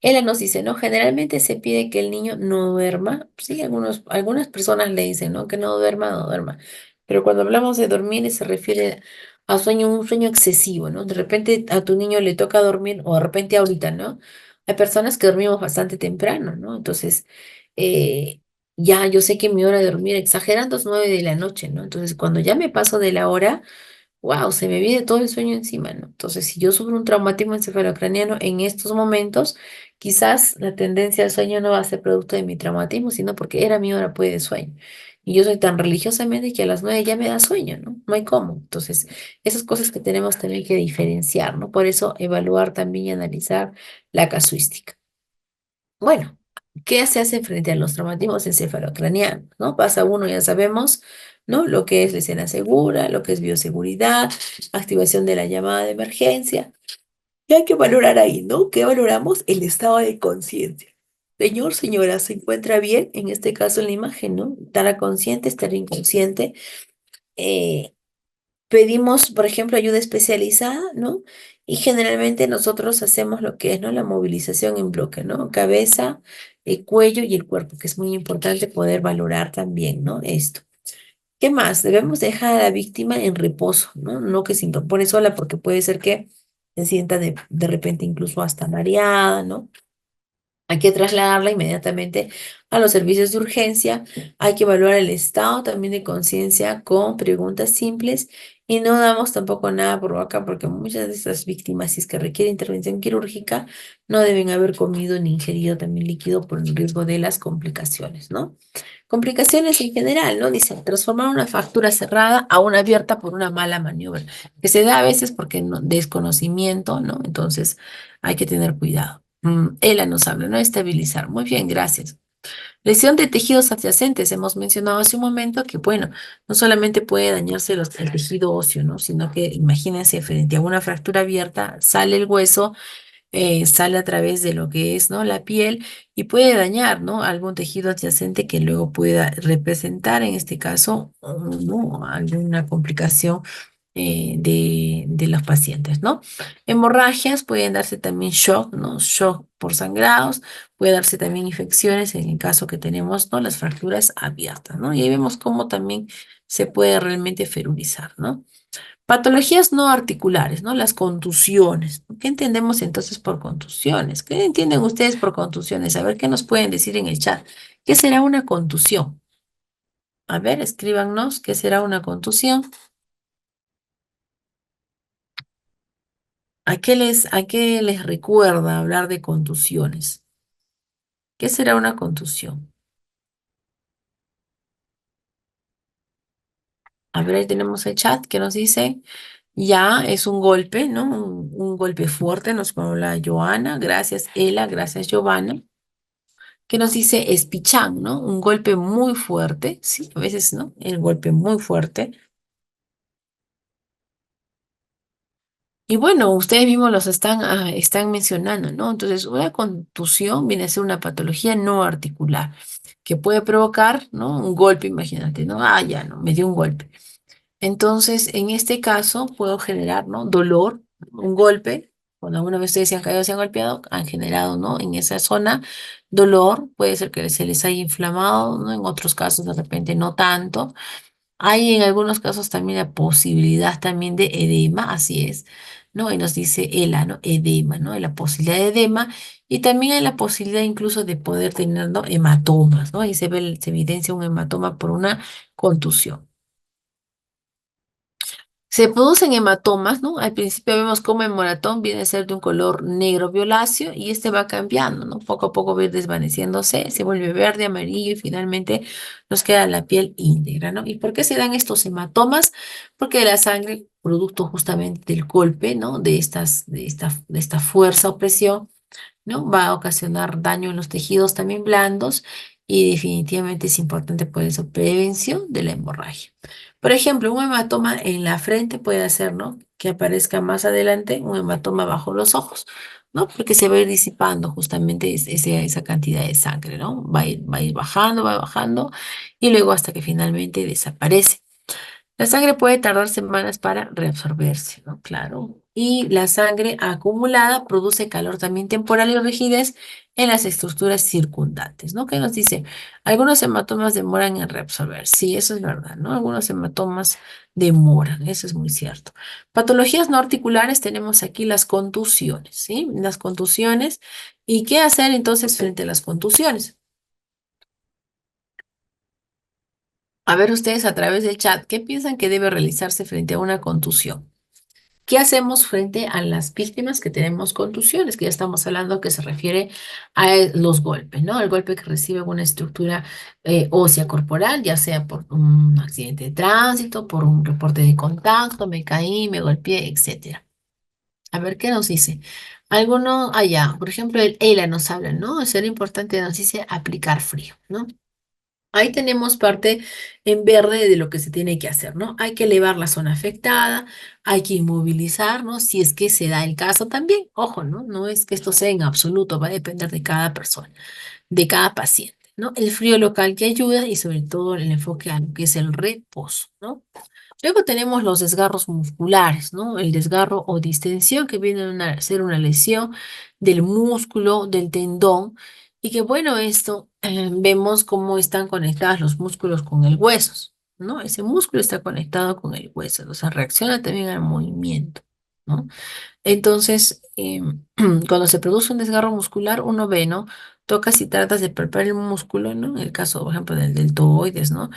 Ella nos dice, ¿no? Generalmente se pide que el niño no duerma. Sí, algunas personas le dicen, ¿no? Que no duerma, no duerma. Pero cuando hablamos de dormir se refiere a sueño, un sueño excesivo, ¿no? De repente a tu niño le toca dormir, o de repente ahorita, ¿no? Hay personas que dormimos bastante temprano, ¿no? Entonces, eh, ya yo sé que mi hora de dormir, exagerando, es 9 de la noche, ¿no? Entonces, cuando ya me paso de la hora, wow, se me viene todo el sueño encima, ¿no? Entonces, si yo sufro un traumatismo encefalocraniano en estos momentos, quizás la tendencia al sueño no va a ser producto de mi traumatismo, sino porque era mi hora pues de sueño. Y yo soy tan religiosamente que a las 9 ya me da sueño, ¿no? No hay cómo. Entonces, esas cosas que tenemos también que diferenciar, ¿no? Por eso, evaluar también y analizar la casuística. Bueno, ¿qué se hace frente a los traumatismos encefalocranianos? ¿No? Pasa uno, ya sabemos, ¿no? Lo que es la escena segura, lo que es bioseguridad, activación de la llamada de emergencia. Y hay que valorar ahí, ¿no? ¿Qué valoramos? El estado de conciencia. Señor, señora, ¿se encuentra bien? En este caso en la imagen, ¿no? Estará consciente, estará inconsciente. Eh, Pedimos, por ejemplo, ayuda especializada, ¿no? Y generalmente nosotros hacemos lo que es, ¿no? La movilización en bloque, ¿no? Cabeza, el cuello y el cuerpo, que es muy importante poder valorar también, ¿no? Esto. ¿Qué más? Debemos dejar a la víctima en reposo, ¿no? No que se incorpore sola, porque puede ser que se sienta de repente incluso hasta mareada, ¿no? Hay que trasladarla inmediatamente a los servicios de urgencia. Hay que evaluar el estado también de conciencia con preguntas simples y no damos tampoco nada por boca porque muchas de estas víctimas, si es que requiere intervención quirúrgica, no deben haber comido ni ingerido también líquido por el riesgo de las complicaciones, ¿no? Complicaciones en general, ¿no? Dice, transformar una fractura cerrada a una abierta por una mala maniobra, que se da a veces porque desconocimiento, ¿no? Entonces hay que tener cuidado. Ella nos habla, ¿no? Estabilizar. Muy bien, gracias. Lesión de tejidos adyacentes. Hemos mencionado hace un momento que, bueno, no solamente puede dañarse el tejido óseo, ¿no? Sino que imagínense, frente a una fractura abierta, sale el hueso, sale a través de lo que es, ¿no? La piel y puede dañar, ¿no? Algún tejido adyacente que luego pueda representar, en este caso, ¿no? Alguna complicación de los pacientes, ¿no? Hemorragias, pueden darse también shock, ¿no? Shock por sangrados, puede darse también infecciones en el caso que tenemos, ¿no? Las fracturas abiertas, ¿no? Y ahí vemos cómo también se puede realmente ferulizar, ¿no? Patologías no articulares, ¿no? Las contusiones. ¿Qué entendemos entonces por contusiones? ¿Qué entienden ustedes por contusiones? A ver qué nos pueden decir en el chat. ¿Qué será una contusión? A ver, escríbanos qué será una contusión. a qué les recuerda hablar de contusiones? ¿Qué será una contusión? A ver, ahí tenemos el chat que nos dice, ya es un golpe, ¿no? Un golpe fuerte, nos habla Joana, gracias Ela, gracias Giovanna, que nos dice espichán, ¿no? Un golpe muy fuerte, sí, a veces, ¿no? El golpe muy fuerte. Y bueno, ustedes mismos los están mencionando, ¿no? Entonces, una contusión viene a ser una patología no articular que puede provocar, ¿no? Un golpe, imagínate, ¿no? Ah, ya, no, me dio un golpe. Entonces, en este caso, puedo generar, ¿no? Dolor, un golpe. Cuando alguna vez ustedes se han caído, se han golpeado, han generado, ¿no? En esa zona, dolor. Puede ser que se les haya inflamado, ¿no? En otros casos, de repente, no tanto. Hay en algunos casos también la posibilidad también de edema, así es, ¿no? Y nos dice ELA, ¿no? Edema, ¿no? La posibilidad de edema y también hay la posibilidad incluso de poder tener, ¿no? Hematomas, ¿no? Ahí se evidencia un hematoma por una contusión. Se producen hematomas, ¿no? Al principio vemos cómo el moratón viene a ser de un color negro violáceo y este va cambiando, ¿no? Poco a poco va a ir desvaneciéndose, se vuelve verde, amarillo y finalmente nos queda la piel íntegra, ¿no? ¿Y por qué se dan estos hematomas? Porque la sangre, producto justamente del golpe, ¿no? De esta fuerza o presión, ¿no? Va a ocasionar daño en los tejidos también blandos y definitivamente es importante por eso prevención de la hemorragia. Por ejemplo, un hematoma en la frente puede hacer, ¿no? Que aparezca más adelante un hematoma bajo los ojos, ¿no? Porque se va a ir disipando justamente esa cantidad de sangre, ¿no? Va a ir bajando, va bajando y luego hasta que finalmente desaparece. La sangre puede tardar semanas para reabsorberse, ¿no? Claro. Y la sangre acumulada produce calor también temporal y rigidez en las estructuras circundantes, ¿no? ¿Qué nos dice? Algunos hematomas demoran en reabsorber. Sí, eso es verdad, ¿no? Algunos hematomas demoran, eso es muy cierto. Patologías no articulares, tenemos aquí las contusiones, ¿sí? Las contusiones. ¿Y qué hacer entonces frente a las contusiones? A ver ustedes a través del chat, ¿qué piensan que debe realizarse frente a una contusión? ¿Qué hacemos frente a las víctimas que tenemos contusiones? Que ya estamos hablando que se refiere a los golpes, ¿no? El golpe que recibe una estructura ósea corporal, ya sea por un accidente de tránsito, por un reporte de contacto, me caí, me golpeé, etcétera. A ver qué nos dice. Alguno allá, por ejemplo, el ELA nos habla, ¿no? Será importante, nos dice aplicar frío, ¿no? Ahí tenemos parte en verde de lo que se tiene que hacer, ¿no? Hay que elevar la zona afectada, hay que inmovilizarnos, si es que se da el caso también. Ojo, ¿no? No es que esto sea en absoluto, va a depender de cada persona, de cada paciente, ¿no? El frío local que ayuda y sobre todo el enfoque a lo que es el reposo, ¿no? Luego tenemos los desgarros musculares, ¿no? El desgarro o distensión que viene a ser una lesión del músculo, del tendón, y que bueno, esto vemos cómo están conectados los músculos con el hueso, ¿no? Ese músculo está conectado con el hueso, o sea, reacciona también al movimiento, ¿no? Entonces, cuando se produce un desgarro muscular, uno ve, ¿no? Tocas y tratas de palpar el músculo, ¿no? En el caso, por ejemplo, del deltoides, ¿no?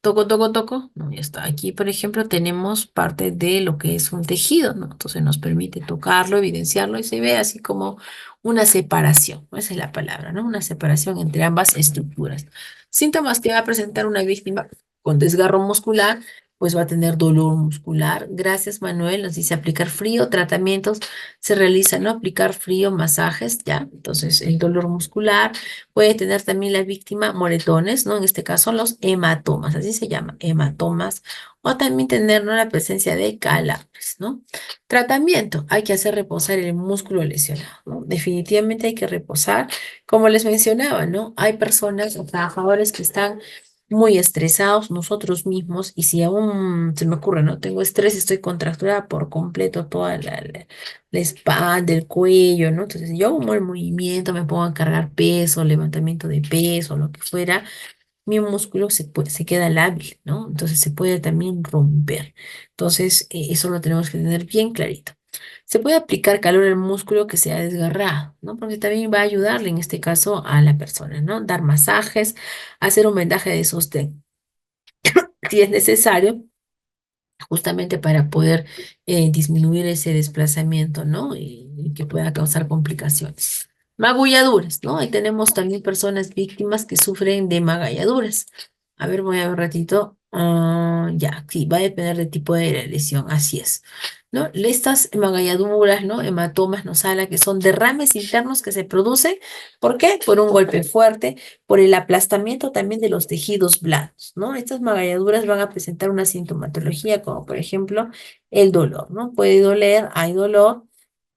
Toco, toco, toco. No, ya está. Aquí, por ejemplo, tenemos parte de lo que es un tejido, ¿no? Entonces nos permite tocarlo, evidenciarlo y se ve así como una separación, ¿no? Esa es la palabra, ¿no? Una separación entre ambas estructuras. Síntomas que va a presentar una víctima con desgarro muscular, pues va a tener dolor muscular. Gracias, Manuel. Nos dice aplicar frío, tratamientos se realizan, ¿no? Aplicar frío, masajes, ¿ya? Entonces, el dolor muscular. Puede tener también la víctima moretones, ¿no? En este caso los hematomas, así se llama, hematomas. O también tener, ¿no? La presencia de calambres, ¿no? Tratamiento, hay que hacer reposar el músculo lesionado, ¿no? Definitivamente hay que reposar. Como les mencionaba, ¿no? Hay personas o trabajadores que están muy estresados nosotros mismos y si aún se me ocurre, ¿no? Tengo estrés, estoy contracturada por completo toda la espalda, el cuello, ¿no? Entonces yo hago el movimiento, me pongo a cargar peso, levantamiento de peso, lo que fuera, mi músculo se queda lábil, ¿no? Entonces se puede también romper. Entonces eso lo tenemos que tener bien clarito. Se puede aplicar calor al músculo que se ha desgarrado, ¿no? Porque también va a ayudarle en este caso a la persona, ¿no? Dar masajes, hacer un vendaje de sostén si es necesario justamente para poder disminuir ese desplazamiento, ¿no? Y que pueda causar complicaciones. Magulladuras, ¿no? Ahí tenemos también personas víctimas que sufren de magalladuras. A ver, voy a ver un ratito. Ya, sí, va a depender del tipo de lesión, así es. ¿No? Estas magalladuras, ¿no? Hematomas nos habla que son derrames internos que se producen, ¿por qué? Por un golpe fuerte, por el aplastamiento también de los tejidos blandos, ¿no? Estas magalladuras van a presentar una sintomatología como por ejemplo el dolor, ¿no? Puede doler, hay dolor,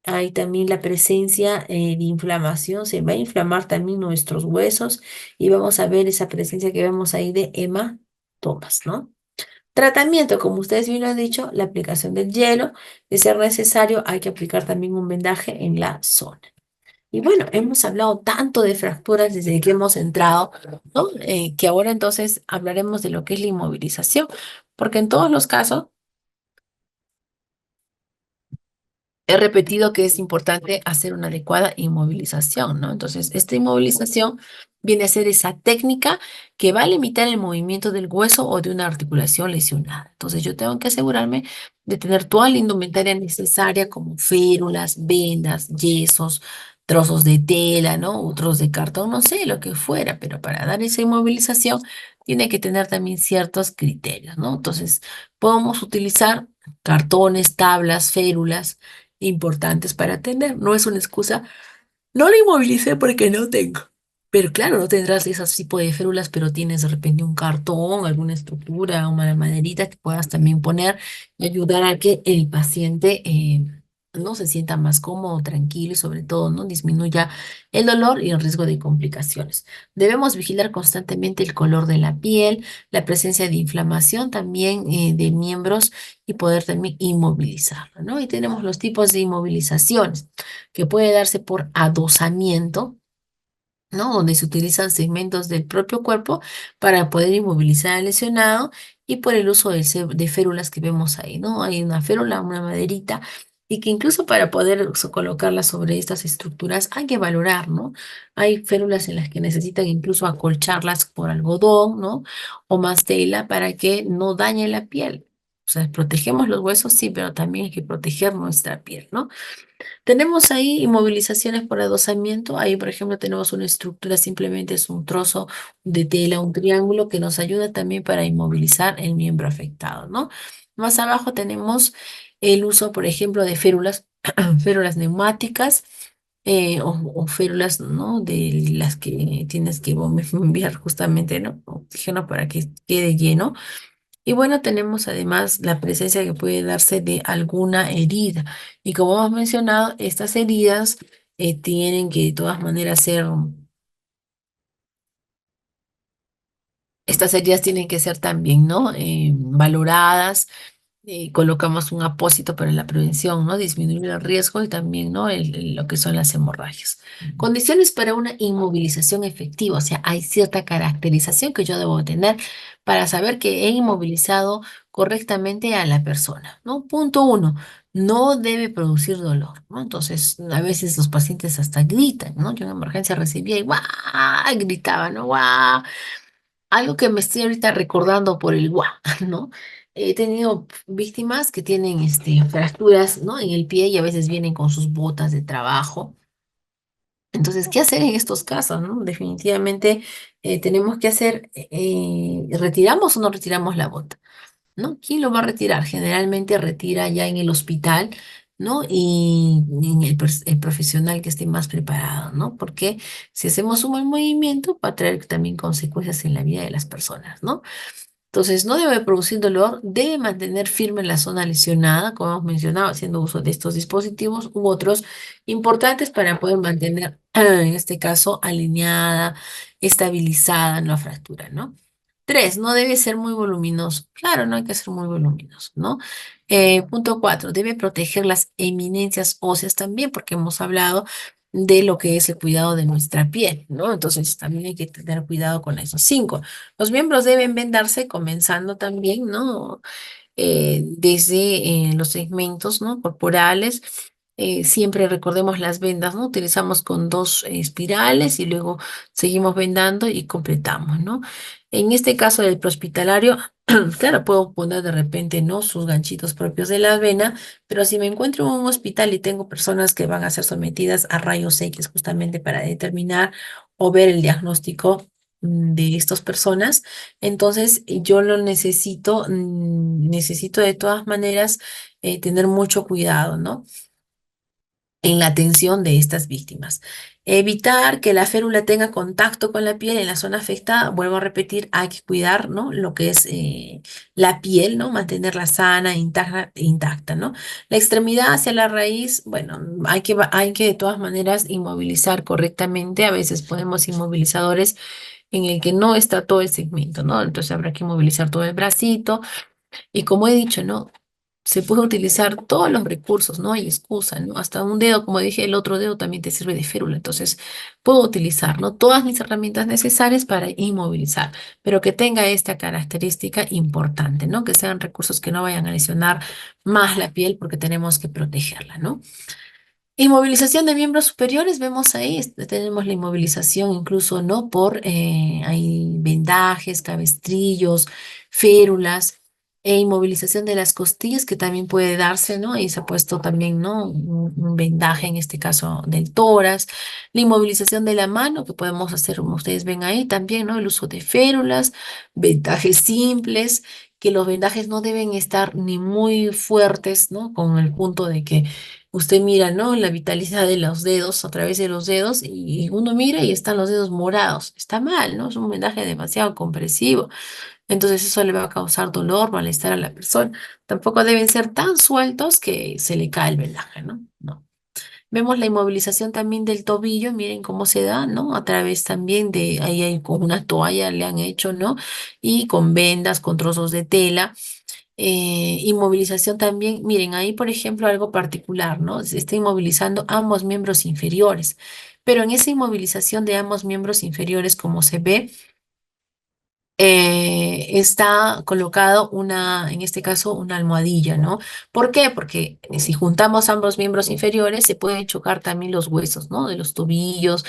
hay también la presencia de inflamación, se va a inflamar también nuestros huesos y vamos a ver esa presencia que vemos ahí de hematomas, ¿no? Tratamiento, como ustedes bien lo han dicho, la aplicación del hielo, de ser necesario, hay que aplicar también un vendaje en la zona. Y bueno, hemos hablado tanto de fracturas desde que hemos entrado, ¿no? Que ahora entonces hablaremos de lo que es la inmovilización, porque en todos los casos he repetido que es importante hacer una adecuada inmovilización, ¿no? Entonces, esta inmovilización viene a ser esa técnica que va a limitar el movimiento del hueso o de una articulación lesionada. Entonces, yo tengo que asegurarme de tener toda la indumentaria necesaria como férulas, vendas, yesos, trozos de tela, ¿no? Otros de cartón, no sé, lo que fuera, pero para dar esa inmovilización tiene que tener también ciertos criterios, ¿no? Entonces, podemos utilizar cartones, tablas, férulas importantes para tener. No es una excusa. No lo inmovilicé porque no tengo. Pero claro, no tendrás esos tipos de férulas, pero tienes de repente un cartón, alguna estructura, una maderita que puedas también poner y ayudar a que el paciente no se sienta más cómodo, tranquilo y sobre todo no disminuya el dolor y el riesgo de complicaciones. Debemos vigilar constantemente el color de la piel, la presencia de inflamación también de miembros y poder también inmovilizarlo, ¿no? Y tenemos los tipos de inmovilizaciones que puede darse por adosamiento, ¿no? Donde se utilizan segmentos del propio cuerpo para poder inmovilizar al lesionado y por el uso de férulas que vemos ahí, ¿no? Hay una férula, una maderita, y que incluso para poder colocarla sobre estas estructuras hay que valorar, ¿no? Hay férulas en las que necesitan incluso acolcharlas por algodón, ¿no? O más tela para que no dañe la piel. O sea, protegemos los huesos, sí, pero también hay que proteger nuestra piel, ¿no? Tenemos ahí inmovilizaciones por adosamiento. Ahí, por ejemplo, tenemos una estructura, simplemente es un trozo de tela, un triángulo que nos ayuda también para inmovilizar el miembro afectado, ¿no? Más abajo tenemos el uso, por ejemplo, de férulas, férulas neumáticas o férulas, ¿no? De las que tienes que enviar justamente, ¿no? Oxígeno para que quede lleno. Y bueno, tenemos además la presencia que puede darse de alguna herida. Y como hemos mencionado, estas heridas tienen que de todas maneras ser, estas heridas tienen que ser también, ¿no? Valoradas, colocamos un apósito para la prevención, ¿no? Disminuir el riesgo y también, ¿no? Lo que son las hemorragias. Condiciones para una inmovilización efectiva, o sea, hay cierta caracterización que yo debo tener para saber que he inmovilizado correctamente a la persona, ¿no? Punto uno, no debe producir dolor, ¿no? Entonces, a veces los pacientes hasta gritan, ¿no? Yo en emergencia recibía y ¡guau! Gritaba, ¿no? ¡Guau! Algo que me estoy ahorita recordando por el gua, ¿no? He tenido víctimas que tienen fracturas, ¿no? En el pie y a veces vienen con sus botas de trabajo. Entonces, ¿qué hacer en estos casos, no? Definitivamente tenemos que hacer, ¿retiramos o no retiramos la bota? ¿No? ¿Quién lo va a retirar? Generalmente retira ya en el hospital, ¿no? Y en el profesional que esté más preparado, ¿no? Porque si hacemos un mal movimiento va a traer también consecuencias en la vida de las personas, ¿no? Entonces, no debe producir dolor, debe mantener firme la zona lesionada, como hemos mencionado, haciendo uso de estos dispositivos u otros importantes para poder mantener, en este caso, alineada, estabilizada la fractura, ¿no? Tres, no debe ser muy voluminoso. Claro, no hay que ser muy voluminoso, ¿no? Punto cuatro, debe proteger las eminencias óseas también, porque hemos hablado de lo que es el cuidado de nuestra piel, ¿no? Entonces, también hay que tener cuidado con eso. Cinco, los miembros deben vendarse comenzando también, ¿no? Desde los segmentos, ¿no? Corporales. Siempre recordemos las vendas, ¿no? Utilizamos con dos espirales y luego seguimos vendando y completamos, ¿no? En este caso del prehospitalario, Claro, puedo poner de repente, ¿no? Sus ganchitos propios de la vena, pero si me encuentro en un hospital y tengo personas que van a ser sometidas a rayos X justamente para determinar o ver el diagnóstico de estas personas, entonces yo lo necesito, necesito de todas maneras tener mucho cuidado, ¿no? En la atención de estas víctimas. Evitar que la férula tenga contacto con la piel en la zona afectada. Vuelvo a repetir, hay que cuidar, ¿no? Lo que es la piel, ¿no? Mantenerla sana, intacta, ¿no? La extremidad hacia la raíz, bueno, hay que de todas maneras inmovilizar correctamente. A veces ponemos inmovilizadores en el que no está todo el segmento, ¿no? Entonces habrá que inmovilizar todo el bracito y como he dicho, ¿no? Se puede utilizar todos los recursos, no hay excusa, ¿no? Hasta un dedo, como dije, el otro dedo también te sirve de férula. Entonces, puedo utilizar, ¿no? Todas mis herramientas necesarias para inmovilizar, pero que tenga esta característica importante, ¿no? Que sean recursos que no vayan a lesionar más la piel porque tenemos que protegerla, ¿no? Inmovilización de miembros superiores, vemos ahí, tenemos la inmovilización incluso, ¿no? Por, hay vendajes, cabestrillos, férulas, e inmovilización de las costillas que también puede darse, ¿no? Y se ha puesto también, ¿no? Un vendaje, en este caso, del tórax. La inmovilización de la mano, que podemos hacer, como ustedes ven ahí, también, ¿no? El uso de férulas, vendajes simples, que los vendajes no deben estar ni muy fuertes, ¿no? Con el punto de que usted mira, ¿no? La vitalidad de los dedos a través de los dedos y uno mira y están los dedos morados. Está mal, ¿no? Es un vendaje demasiado compresivo. Entonces eso le va a causar dolor, malestar a la persona. Tampoco deben ser tan sueltos que se le cae el vendaje, ¿no? No. Vemos la inmovilización también del tobillo, miren cómo se da, ¿no? A través también de, ahí hay con una toalla le han hecho, ¿no? Y con vendas, con trozos de tela. Inmovilización también, miren, ahí por ejemplo algo particular, ¿no? Se está inmovilizando ambos miembros inferiores, pero en esa inmovilización de ambos miembros inferiores, como se ve, está colocado una, en este caso, una almohadilla, ¿no? ¿Por qué? Porque si juntamos ambos miembros inferiores, se pueden chocar también los huesos, ¿no? De los tobillos,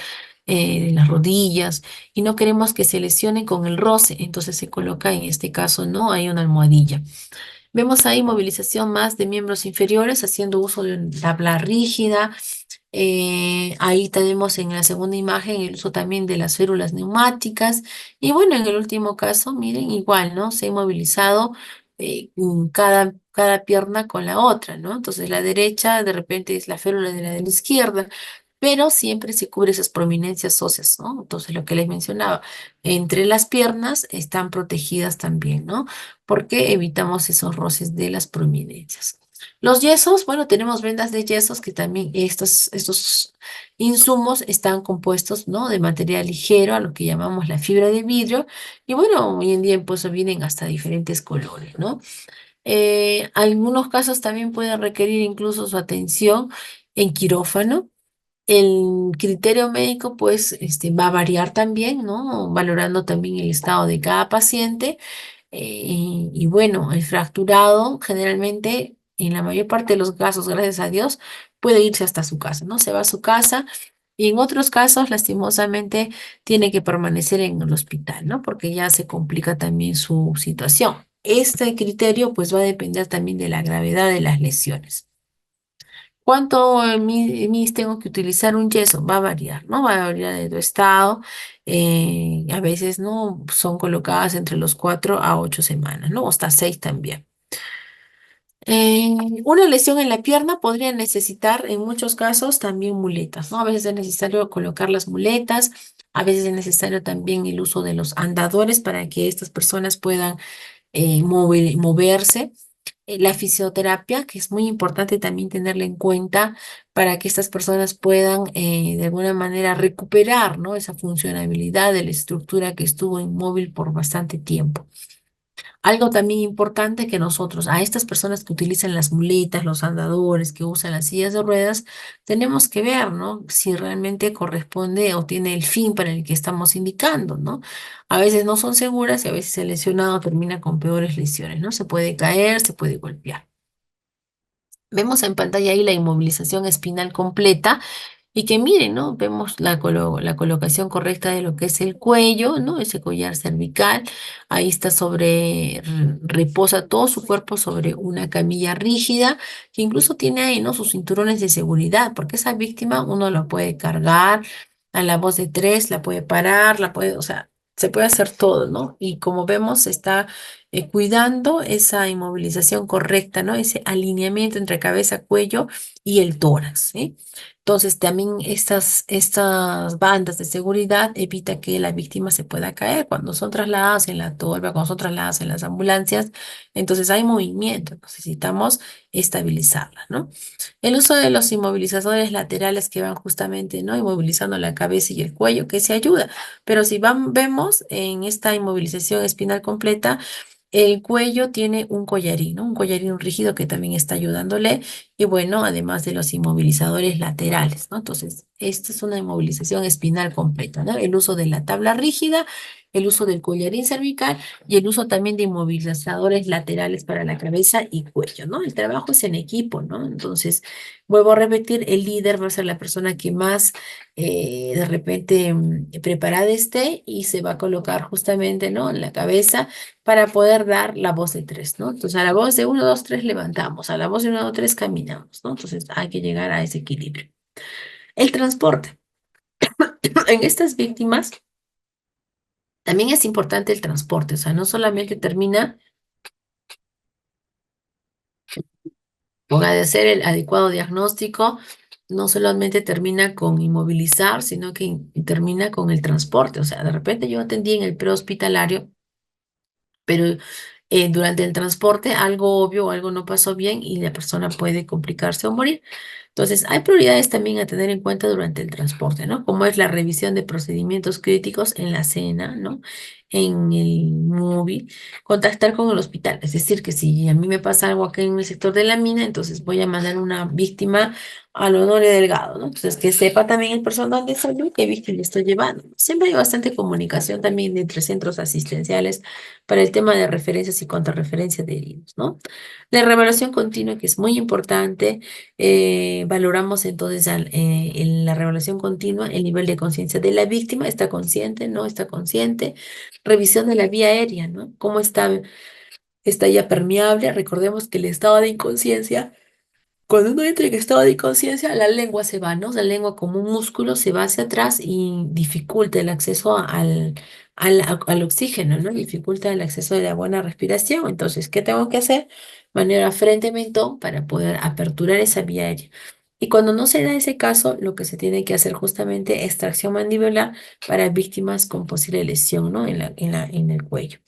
de las rodillas, y no queremos que se lesionen con el roce, entonces se coloca en este caso, ¿no? Hay una almohadilla. Vemos ahí movilización más de miembros inferiores haciendo uso de tabla rígida. Ahí tenemos en la segunda imagen el uso también de las férulas neumáticas. Y bueno, en el último caso, miren, igual, ¿no? Se ha inmovilizado cada pierna con la otra, ¿no? Entonces la derecha de repente es la férula de la izquierda, pero siempre se cubre esas prominencias óseas, ¿no? Entonces lo que les mencionaba, entre las piernas están protegidas también, ¿no? Porque evitamos esos roces de las prominencias. Los yesos, bueno, tenemos vendas de yesos que también estos insumos están compuestos, ¿no? De material ligero, a lo que llamamos la fibra de vidrio. Y bueno, hoy en día pues vienen hasta diferentes colores, ¿no? Algunos casos también pueden requerir incluso su atención en quirófano. El criterio médico, pues, va a variar también, ¿no? Valorando también el estado de cada paciente. Y bueno, el fracturado generalmente, en la mayor parte de los casos, gracias a Dios, puede irse hasta su casa, ¿no? Se va a su casa y en otros casos, lastimosamente, tiene que permanecer en el hospital, ¿no? Porque ya se complica también su situación. Este criterio, pues, va a depender también de la gravedad de las lesiones. ¿Cuánto mis tengo que utilizar un yeso? Va a variar, ¿no? Va a variar de tu estado. A veces, ¿no? Son colocadas entre los 4 a 8 semanas, ¿no? O hasta 6 también. Una lesión en la pierna podría necesitar, en muchos casos, también muletas, ¿no? A veces es necesario colocar las muletas, a veces es necesario también el uso de los andadores para que estas personas puedan moverse. La fisioterapia, que es muy importante también tenerla en cuenta para que estas personas puedan de alguna manera recuperar, ¿no? Esa funcionabilidad de la estructura que estuvo inmóvil por bastante tiempo. Algo también importante que nosotros, a estas personas que utilizan las muletas, los andadores, que usan las sillas de ruedas, tenemos que ver, ¿no? Si realmente corresponde o tiene el fin para el que estamos indicando, ¿no? A veces no son seguras y a veces el lesionado termina con peores lesiones, ¿no? Se puede caer, se puede golpear. Vemos en pantalla ahí la inmovilización espinal completa y que miren, ¿no? Vemos la colocación correcta de lo que es el cuello, ¿no? Ese collar cervical, ahí está reposa todo su cuerpo sobre una camilla rígida, que incluso tiene ahí, ¿no? Sus cinturones de seguridad, porque esa víctima uno la puede cargar a la voz de tres, la puede parar, o sea, se puede hacer todo, ¿no? Y como vemos, está cuidando esa inmovilización correcta, ¿no? Ese alineamiento entre cabeza, cuello y el tórax, ¿sí? Entonces, también estas bandas de seguridad evita que la víctima se pueda caer cuando son trasladadas en la tolva, cuando son trasladadas en las ambulancias. Entonces, hay movimiento, necesitamos estabilizarla, ¿no? El uso de los inmovilizadores laterales que van justamente, ¿no? Inmovilizando la cabeza y el cuello, que se ayuda. Pero si vemos en esta inmovilización espinal completa, el cuello tiene un collarín, ¿no? Un collarín rígido que también está ayudándole. Y bueno, además de los inmovilizadores laterales, ¿no? Entonces, esta es una inmovilización espinal completa, ¿no? El uso de la tabla rígida, el uso del collarín cervical y el uso también de inmovilizadores laterales para la cabeza y cuello, ¿no? El trabajo es en equipo, ¿no? Entonces, vuelvo a repetir, el líder va a ser la persona que más de repente preparada esté y se va a colocar justamente, ¿no? En la cabeza para poder dar la voz de tres, ¿no? Entonces, a la voz de uno, dos, tres levantamos, a la voz de uno, dos, tres caminamos, ¿no? Entonces, hay que llegar a ese equilibrio. El transporte. En estas víctimas también es importante el transporte, o sea, no solamente termina con hacer el adecuado diagnóstico, no solamente termina con inmovilizar, sino que termina con el transporte. O sea, de repente yo atendí en el prehospitalario, pero durante el transporte algo obvio o algo no pasó bien y la persona puede complicarse o morir. Entonces, hay prioridades también a tener en cuenta durante el transporte, ¿no? Como es la revisión de procedimientos críticos en la cena, ¿no? En el móvil, contactar con el hospital. Es decir, que si a mí me pasa algo aquí en el sector de la mina, entonces voy a mandar una víctima al Honorio Delgado, ¿no? Entonces, que sepa también el personal de salud qué víctima estoy llevando. Siempre hay bastante comunicación también entre centros asistenciales para el tema de referencias y contrarreferencias de heridos, ¿no? La revaluación continua, que es muy importante, valoramos entonces en la revaluación continua el nivel de conciencia de la víctima, está consciente, no está consciente, revisión de la vía aérea, ¿no? ¿Cómo está ya permeable? Recordemos que el estado de inconsciencia, cuando uno entra en estado de inconsciencia, la lengua se va, ¿no? La lengua como un músculo se va hacia atrás y dificulta el acceso al oxígeno, ¿no? Dificulta el acceso de la buena respiración. Entonces, ¿qué tengo que hacer? Maniobra frente-mentón para poder aperturar esa vía aérea. Y cuando no se da ese caso, lo que se tiene que hacer justamente es tracción mandibular para víctimas con posible lesión, ¿no? En el cuello.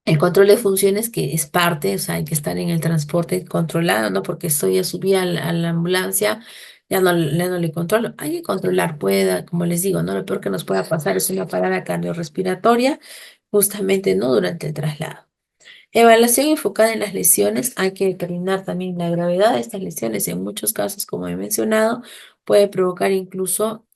El control de funciones, que es parte, o sea, hay que estar en el transporte controlado, ¿no? Porque estoy ya subí a la ambulancia, ya no le controlo. Hay que controlar, pueda, como les digo, ¿no? Lo peor que nos pueda pasar es una parada cardiorrespiratoria, justamente, ¿no? Durante el traslado. Evaluación enfocada en las lesiones. Hay que determinar también la gravedad de estas lesiones. En muchos casos, como he mencionado, puede provocar incluso,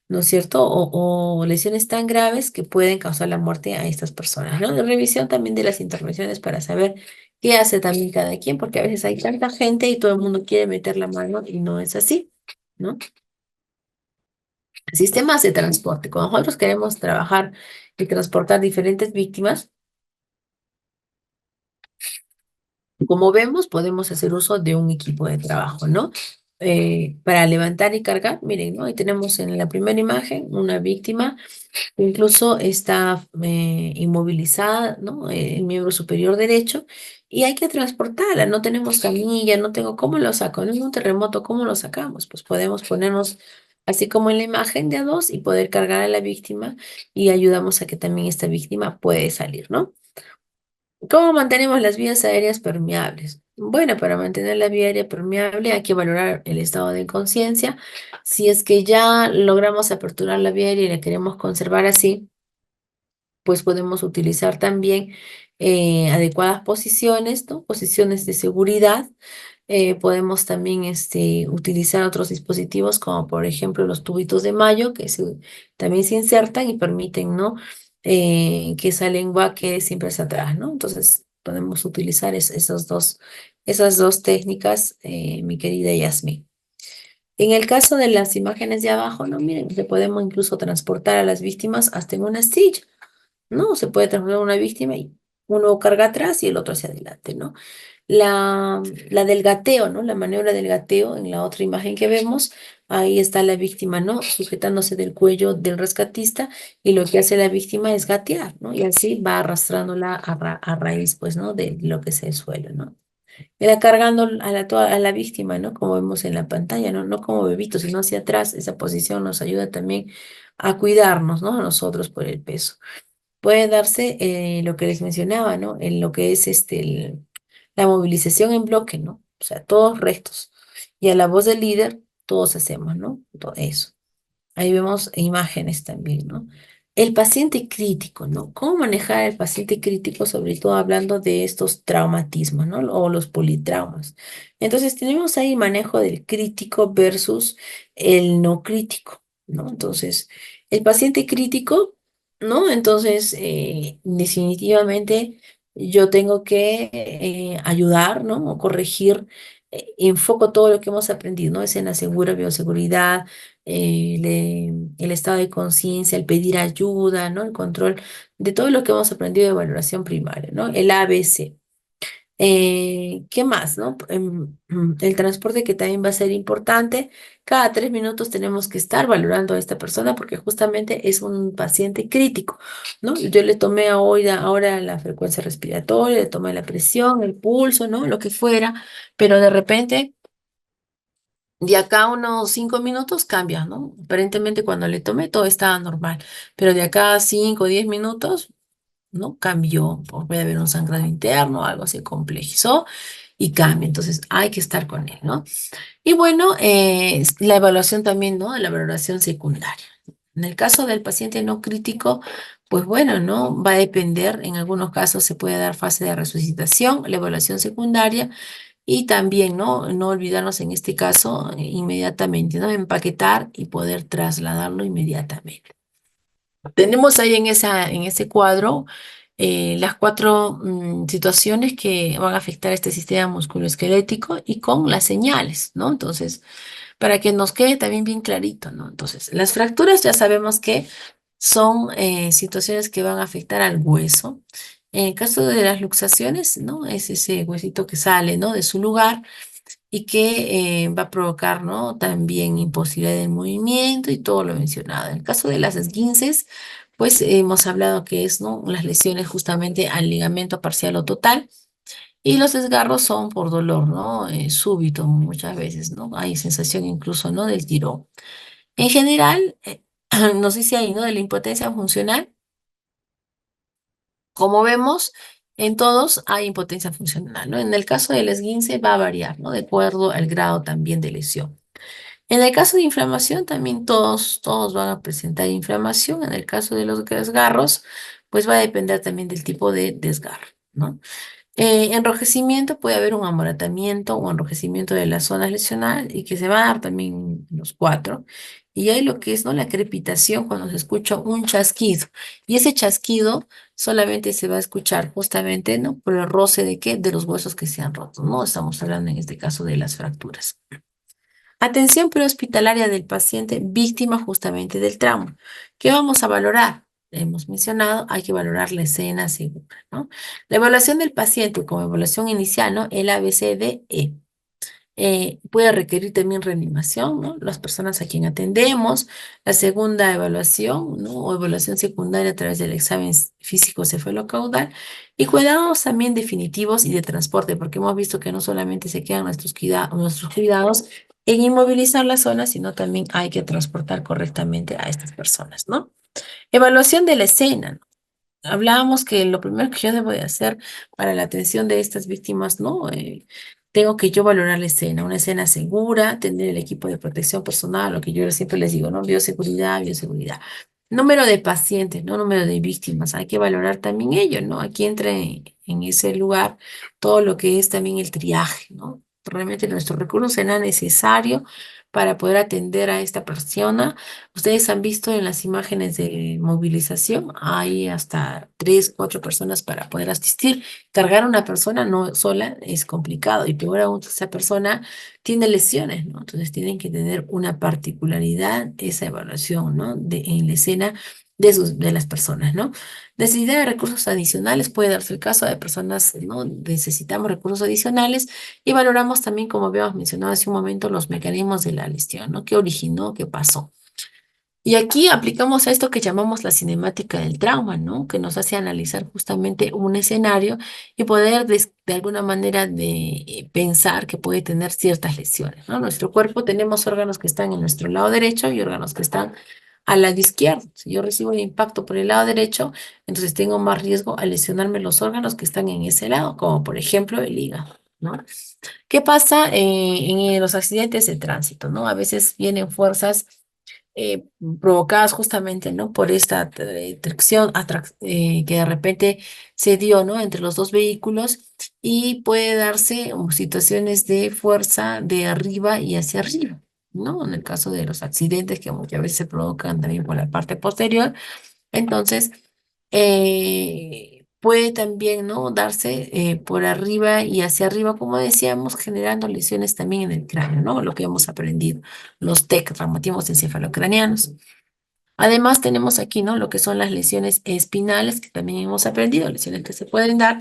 ¿no es cierto? O lesiones tan graves que pueden causar la muerte a estas personas, ¿no? De revisión también de las intervenciones para saber qué hace también cada quien, porque a veces hay tanta gente y todo el mundo quiere meter la mano y no es así, ¿no? Sistemas de transporte. Cuando nosotros queremos trabajar y transportar diferentes víctimas, como vemos, podemos hacer uso de un equipo de trabajo, ¿no? Para levantar y cargar, miren, ¿no? Ahí tenemos en la primera imagen una víctima que incluso está inmovilizada, ¿no? El miembro superior derecho y hay que transportarla. No tenemos camilla, no tengo, ¿cómo lo saco? En un terremoto, ¿cómo lo sacamos? Pues podemos ponernos así como en la imagen de a dos y poder cargar a la víctima y ayudamos a que también esta víctima puede salir, ¿no? ¿Cómo mantenemos las vías aéreas permeables? Bueno, para mantener la vía aérea permeable hay que valorar el estado de conciencia. Si es que ya logramos aperturar la vía aérea y la queremos conservar así, pues podemos utilizar también adecuadas posiciones, ¿no? Posiciones de seguridad. Podemos también utilizar otros dispositivos como por ejemplo los tubitos de mayo también se insertan y permiten, ¿no? Que esa lengua quede siempre hacia atrás, ¿no? Entonces podemos utilizar esas dos técnicas, mi querida Yasmin. En el caso de las imágenes de abajo, no, miren, le podemos incluso transportar a las víctimas hasta en una silla, ¿no? Se puede transportar una víctima y uno carga atrás y el otro hacia adelante, ¿no? La, la del gateo, ¿no? La maniobra del gateo, en la otra imagen que vemos, ahí está la víctima, ¿no? Sujetándose del cuello del rescatista y lo que hace la víctima es gatear, ¿no? Y así va arrastrándola a raíz, pues, ¿no? De lo que es el suelo, ¿no? Era cargando a la víctima, ¿no? Como vemos en la pantalla, ¿no? No como bebito, sino hacia atrás. Esa posición nos ayuda también a cuidarnos, ¿no? A nosotros por el peso. Puede darse lo que les mencionaba, ¿no? En lo que es la movilización en bloque, ¿no? O sea, todos rectos. Y a la voz del líder, todos hacemos, ¿no? Todo eso. Ahí vemos imágenes también, ¿no? El paciente crítico, ¿no? ¿Cómo manejar el paciente crítico, sobre todo hablando de estos traumatismos, ¿no? O los politraumas. Entonces, tenemos ahí manejo del crítico versus el no crítico, ¿no? Entonces, el paciente crítico, ¿no? Entonces, definitivamente yo tengo que ayudar, ¿no? O corregir, enfoco todo lo que hemos aprendido, ¿no? Escena segura, bioseguridad, el estado de conciencia, el pedir ayuda, ¿no? El control de todo lo que hemos aprendido de valoración primaria, ¿no? El ABC. ¿Qué más, no? El transporte que también va a ser importante. Cada 3 minutos tenemos que estar valorando a esta persona porque justamente es un paciente crítico, ¿no? Yo le tomé ahora la frecuencia respiratoria, le tomé la presión, el pulso, ¿no? Lo que fuera, pero de repente de acá a unos 5 minutos cambia, ¿no? Aparentemente cuando le tomé todo estaba normal, pero de acá a 5 o 10 minutos, ¿no? Cambió, puede haber un sangrado interno, algo se complejizó y cambia, entonces hay que estar con él, ¿no? Y bueno, la evaluación también, ¿no? La valoración secundaria. En el caso del paciente no crítico, pues bueno, ¿no? Va a depender, en algunos casos se puede dar fase de resucitación, la evaluación secundaria y también, ¿no? No olvidarnos en este caso inmediatamente, ¿no? Empaquetar y poder trasladarlo inmediatamente. Tenemos ahí en ese cuadro las cuatro situaciones que van a afectar este sistema musculoesquelético y con las señales, ¿no? Entonces, para que nos quede también bien clarito, ¿no? Entonces, las fracturas ya sabemos que son situaciones que van a afectar al hueso. En el caso de las luxaciones, ¿no? Es ese huesito que sale, ¿no? De su lugar y que va a provocar, ¿no? También imposibilidad de movimiento y todo lo mencionado. En el caso de las esguinces, pues hemos hablado que es, ¿no? Las lesiones justamente al ligamento parcial o total. Y los desgarros son por dolor, ¿no? Súbito muchas veces, ¿no? Hay sensación incluso, ¿no? Del tirón. En general, nos dice ahí, ¿no? De la impotencia funcional. Como vemos, en todos hay impotencia funcional, ¿no? En el caso del esguince va a variar, ¿no? De acuerdo al grado también de lesión. En el caso de inflamación, también todos van a presentar inflamación. En el caso de los desgarros, pues va a depender también del tipo de desgarro, ¿no? Enrojecimiento, puede haber un amoratamiento o enrojecimiento de las zonas lesionadas y que se va a dar también en los cuatro. Y hay lo que es, ¿no? La crepitación cuando se escucha un chasquido. Y ese chasquido solamente se va a escuchar justamente, ¿no? Por el roce de qué? De los huesos que se han roto, ¿no? Estamos hablando en este caso de las fracturas. Atención prehospitalaria del paciente víctima justamente del trauma. ¿Qué vamos a valorar? Hemos mencionado, hay que valorar la escena segura, ¿no? La evaluación del paciente como evaluación inicial, ¿no? El ABCDE. Puede requerir también reanimación, ¿no? Las personas a quien atendemos. La segunda evaluación, ¿no? O evaluación secundaria a través del examen físico cefalocaudal. Y cuidados también definitivos y de transporte, porque hemos visto que no solamente se quedan nuestros cuidados en inmovilizar la zona, sino también hay que transportar correctamente a estas personas, ¿no? Evaluación de la escena, ¿no? Hablábamos que lo primero que yo debo de hacer para la atención de estas víctimas, ¿no? Tengo que yo valorar la escena, una escena segura, tener el equipo de protección personal, lo que yo siempre les digo, ¿no? Bioseguridad, bioseguridad. Número de pacientes, ¿no? Número de víctimas, hay que valorar también ello, ¿no? Aquí entra en ese lugar todo lo que es también el triaje, ¿no? que realmente nuestro recurso será necesario para poder atender a esta persona. Ustedes han visto en las imágenes de movilización, hay hasta 3, 4 personas para poder asistir. Cargar a una persona no sola es complicado y peor aún si esa persona tiene lesiones, ¿no? Entonces tienen que tener una particularidad, esa evaluación, ¿no? En la escena de las personas, ¿no? Necesidad de recursos adicionales puede darse el caso de personas, ¿no? Necesitamos recursos adicionales y valoramos también, como habíamos mencionado hace un momento, los mecanismos de la lesión, ¿no? ¿Qué originó? ¿Qué pasó? Y aquí aplicamos a esto que llamamos la cinemática del trauma, ¿no? Que nos hace analizar justamente un escenario y poder de alguna manera pensar que puede tener ciertas lesiones, ¿no? Nuestro cuerpo tenemos órganos que están en nuestro lado derecho y órganos que están al lado izquierdo. Si yo recibo el impacto por el lado derecho, entonces tengo más riesgo a lesionarme los órganos que están en ese lado, como por ejemplo el hígado, ¿no? ¿Qué pasa en los accidentes de tránsito, ¿no? A veces vienen fuerzas eh, provocadas justamente, ¿no? Por esta tracción que de repente se dio, ¿no? Entre los dos vehículos y puede darse situaciones de fuerza de arriba y hacia arriba, ¿no? En el caso de los accidentes que muchas veces se provocan también por la parte posterior. Entonces, puede también, ¿no? Darse por arriba y hacia arriba, como decíamos, generando lesiones también en el cráneo, ¿no? Lo que hemos aprendido, los TEC, traumatismos encefalocranianos. Además, tenemos aquí, ¿no? Lo que son las lesiones espinales, que también hemos aprendido, lesiones que se pueden dar,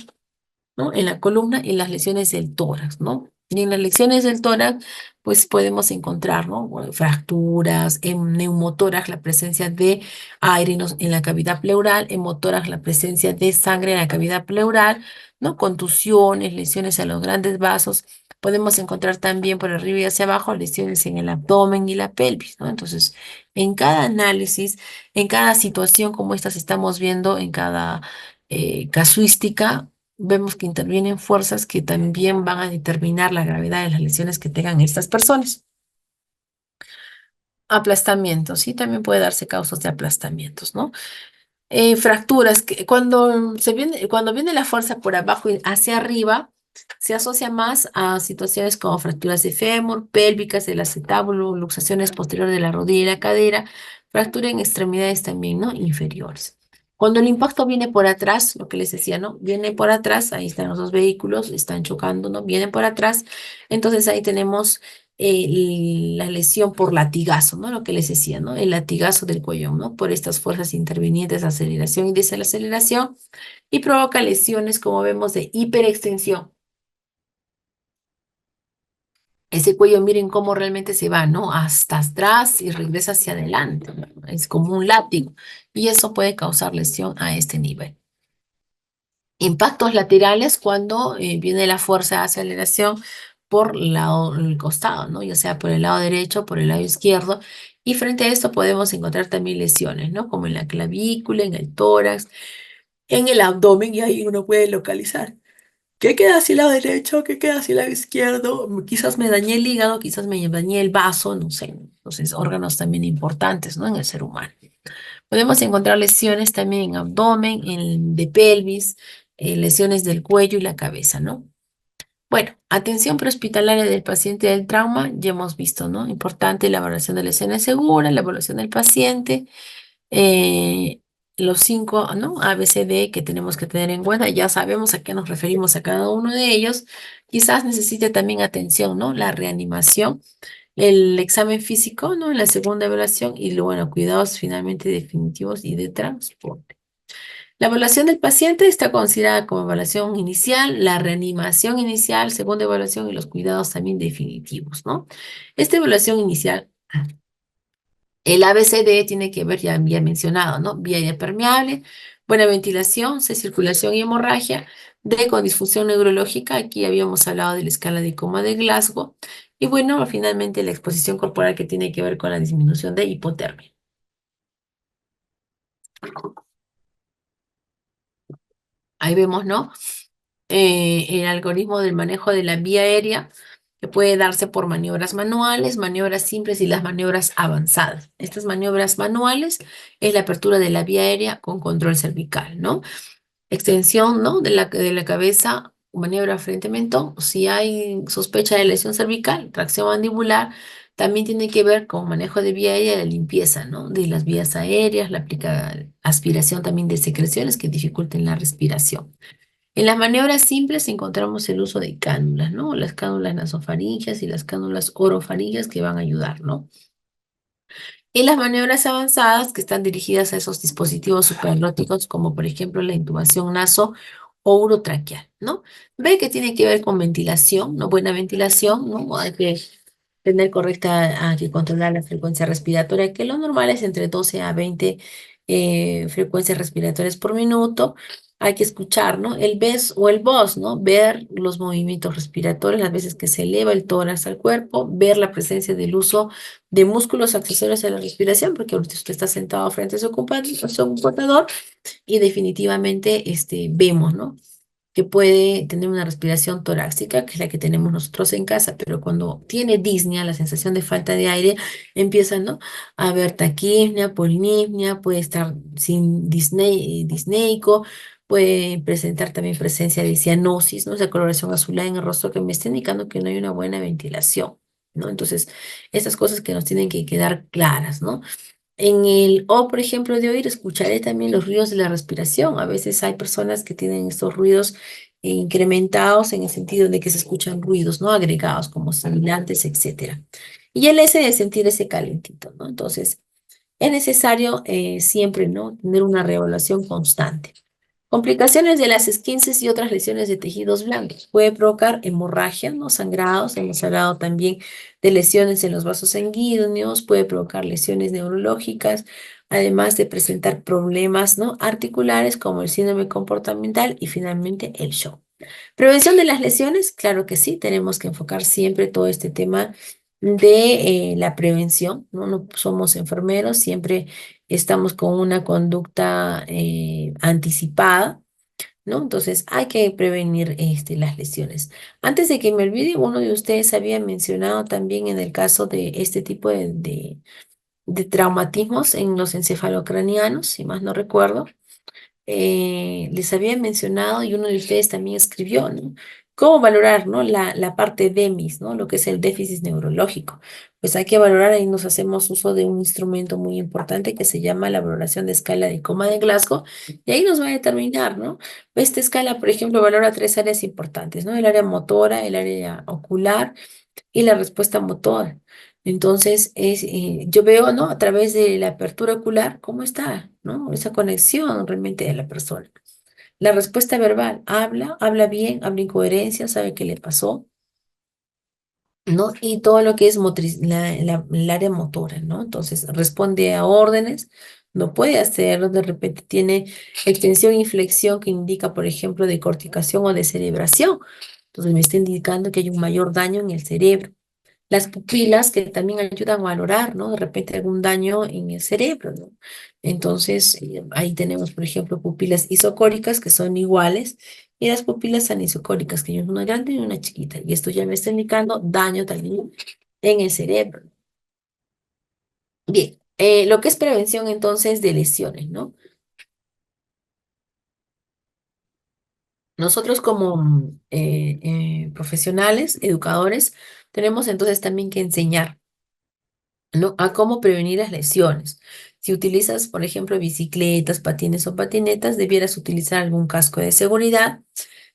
¿no? En la columna y las lesiones del tórax, ¿no? Y en las lesiones del tórax, pues podemos encontrar, ¿no? Bueno, fracturas, en neumotórax, la presencia de aire en la cavidad pleural, hemotórax, la presencia de sangre en la cavidad pleural, ¿no? Contusiones, lesiones a los grandes vasos. Podemos encontrar también por arriba y hacia abajo lesiones en el abdomen y la pelvis, ¿no? Entonces, en cada análisis, en cada situación como estas estamos viendo, en cada casuística, vemos que intervienen fuerzas que también van a determinar la gravedad de las lesiones que tengan estas personas. Aplastamientos, sí, también puede darse causas de aplastamientos, ¿no? Fracturas, que cuando viene la fuerza por abajo y hacia arriba, se asocia más a situaciones como fracturas de fémur, pélvicas del acetábulo, luxaciones posteriores de la rodilla y la cadera, fractura en extremidades también, ¿no? Inferiores. Cuando el impacto viene por atrás, lo que les decía, ¿no? Viene por atrás, ahí están los dos vehículos, están chocando, ¿no? Vienen por atrás, entonces ahí tenemos la lesión por latigazo, ¿no? Lo que les decía, ¿no? El latigazo del cuello, ¿no? Por estas fuerzas intervenientes, aceleración y desaceleración, y provoca lesiones, como vemos, de hiperextensión. Ese cuello, miren cómo realmente se va, ¿no? Hasta atrás y regresa hacia adelante, ¿no? Es como un látigo, y eso puede causar lesión a este nivel. Impactos laterales cuando viene la fuerza de aceleración por el costado, ¿no? Ya sea por el lado derecho o por el lado izquierdo. Y frente a esto podemos encontrar también lesiones, ¿no? Como en la clavícula, en el tórax, en el abdomen, y ahí uno puede localizar. ¿Qué queda hacia el lado derecho? ¿Qué queda hacia el lado izquierdo? Quizás me dañé el hígado, quizás me dañé el vaso, no sé. Entonces, órganos también importantes, ¿no? En el ser humano. Podemos encontrar lesiones también en abdomen, de pelvis, lesiones del cuello y la cabeza, ¿no? Bueno, atención prehospitalaria del paciente del trauma, ya hemos visto, ¿no? Importante la evaluación de lesiones seguras, la evaluación del paciente, eh, los 5, ¿no? ABCD que tenemos que tener en cuenta, ya sabemos a qué nos referimos a cada uno de ellos. Quizás necesite también atención, ¿no? La reanimación, el examen físico, ¿no? La segunda evaluación y, bueno, cuidados finalmente definitivos y de transporte. La evaluación del paciente está considerada como evaluación inicial, la reanimación inicial, segunda evaluación y los cuidados también definitivos, ¿no? Esta evaluación inicial, el ABCD tiene que ver, ya había mencionado, ¿no? Vía aérea permeable, buena ventilación, C, circulación y hemorragia, D, con disfunción neurológica, aquí habíamos hablado de la escala de coma de Glasgow, y bueno, finalmente la exposición corporal que tiene que ver con la disminución de hipotermia. Ahí vemos, ¿no? El algoritmo del manejo de la vía aérea, que puede darse por maniobras manuales, maniobras simples y las maniobras avanzadas. Estas maniobras manuales es la apertura de la vía aérea con control cervical, ¿no? Extensión, ¿no? De la cabeza maniobra frente mentón. Si hay sospecha de lesión cervical, tracción mandibular, también tiene que ver con manejo de vía aérea, la limpieza, ¿no? De las vías aéreas, la aspiración también de secreciones que dificulten la respiración. En las maniobras simples encontramos el uso de cánulas, ¿no? Las cánulas nasofaringeas y las cánulas orofaringeas que van a ayudar, ¿no? Y las maniobras avanzadas que están dirigidas a esos dispositivos supraglóticos, como por ejemplo la intubación naso o urotraqueal, ¿no? Ve que tiene que ver con ventilación, ¿no? Buena ventilación, ¿no? Hay que tener correcta, hay que controlar la frecuencia respiratoria, que lo normal es entre 12 a 20 frecuencias respiratorias por minuto. Hay que escuchar, ¿no? El BES o el VOS, ¿no? Ver los movimientos respiratorios, las veces que se eleva el tórax al cuerpo, ver la presencia del uso de músculos accesorios a la respiración, porque ahorita usted está sentado frente a su computador y definitivamente vemos, ¿no? Que puede tener una respiración torácica, que es la que tenemos nosotros en casa, pero cuando tiene disnea, la sensación de falta de aire, empieza, ¿no? A haber taquipnea, polinipnia, puede estar sin disneico, puede presentar también presencia de cianosis, ¿no? Esa coloración azulada en el rostro que me está indicando que no hay una buena ventilación, ¿no? Entonces, estas cosas que nos tienen que quedar claras, ¿no? En el O, por ejemplo, de oír, escucharé también los ruidos de la respiración. A veces hay personas que tienen estos ruidos incrementados en el sentido de que se escuchan ruidos, ¿no? Agregados, como sibilantes, etcétera. Y el S de sentir ese calentito, ¿no? Entonces, es necesario siempre, ¿no? Tener una reevaluación constante. Complicaciones de las esquinces y otras lesiones de tejidos blandos. Puede provocar hemorragia, ¿no? Sangrados. Hemos hablado también de lesiones en los vasos sanguíneos. Puede provocar lesiones neurológicas, además de presentar problemas, ¿no? Articulares como el síndrome comportamental y finalmente el shock. Prevención de las lesiones, claro que sí, tenemos que enfocar siempre todo este tema de la prevención, ¿no? No somos enfermeros, siempre estamos con una conducta anticipada, ¿no? Entonces hay que prevenir las lesiones. Antes de que me olvide, uno de ustedes había mencionado también en el caso de este tipo de traumatismos en los encefalocranianos, si más no recuerdo, les había mencionado y uno de ustedes también escribió, ¿no? ¿Cómo valorar, ¿no? La parte DEMIS, ¿no? Lo que es el déficit neurológico. Pues hay que valorar, ahí nos hacemos uso de un instrumento muy importante que se llama la valoración de escala de coma de Glasgow, y ahí nos va a determinar, ¿no? Esta escala, por ejemplo, valora tres áreas importantes, ¿no? El área motora, el área ocular y la respuesta motora. Entonces, yo veo, ¿no? A través de la apertura ocular, cómo está, ¿no? Esa conexión realmente de la persona. La respuesta verbal, habla bien, habla incoherencia, sabe qué le pasó, ¿no? Y todo lo que es motriz, el área motora, ¿no? Entonces, responde a órdenes, no puede hacerlo, de repente tiene extensión y flexión que indica, por ejemplo, de corticación o de cerebración. Entonces, me está indicando que hay un mayor daño en el cerebro. Las pupilas que también ayudan a valorar, ¿no? De repente algún daño en el cerebro, ¿no? Entonces, ahí tenemos, por ejemplo, pupilas isocóricas que son iguales y las pupilas anisocóricas, que hay una grande y una chiquita. Y esto ya me está indicando daño también en el cerebro. Bien, lo que es prevención entonces de lesiones, ¿no? Nosotros como profesionales, educadores, tenemos entonces también que enseñar, ¿no? A cómo prevenir las lesiones. Si utilizas, por ejemplo, bicicletas, patines o patinetas, debieras utilizar algún casco de seguridad.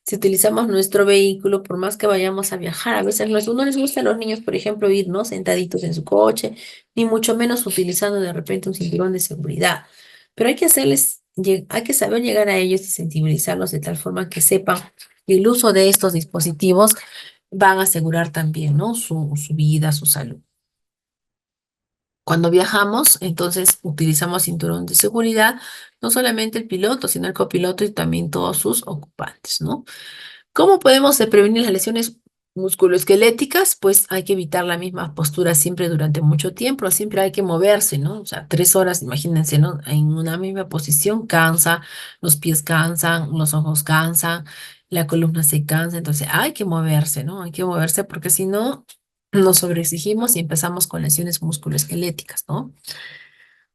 Si utilizamos nuestro vehículo, por más que vayamos a viajar, a veces no les gusta a los niños, por ejemplo, ir, ¿no? Sentaditos en su coche, ni mucho menos utilizando de repente un cinturón de seguridad. Pero hay que hay que saber llegar a ellos y sensibilizarlos de tal forma que sepan que el uso de estos dispositivos van a asegurar también, ¿no? Su vida, su salud. Cuando viajamos, entonces utilizamos cinturón de seguridad, no solamente el piloto, sino el copiloto y también todos sus ocupantes, ¿no? ¿Cómo podemos prevenir las lesiones musculoesqueléticas? Pues hay que evitar la misma postura siempre durante mucho tiempo, siempre hay que moverse, ¿no? O sea, 3 horas, imagínense, ¿no? En una misma posición cansa, los pies cansan, los ojos cansan, la columna se cansa, entonces hay que moverse, ¿no? Hay que moverse porque si no, nos sobreexigimos y empezamos con lesiones musculoesqueléticas, ¿no?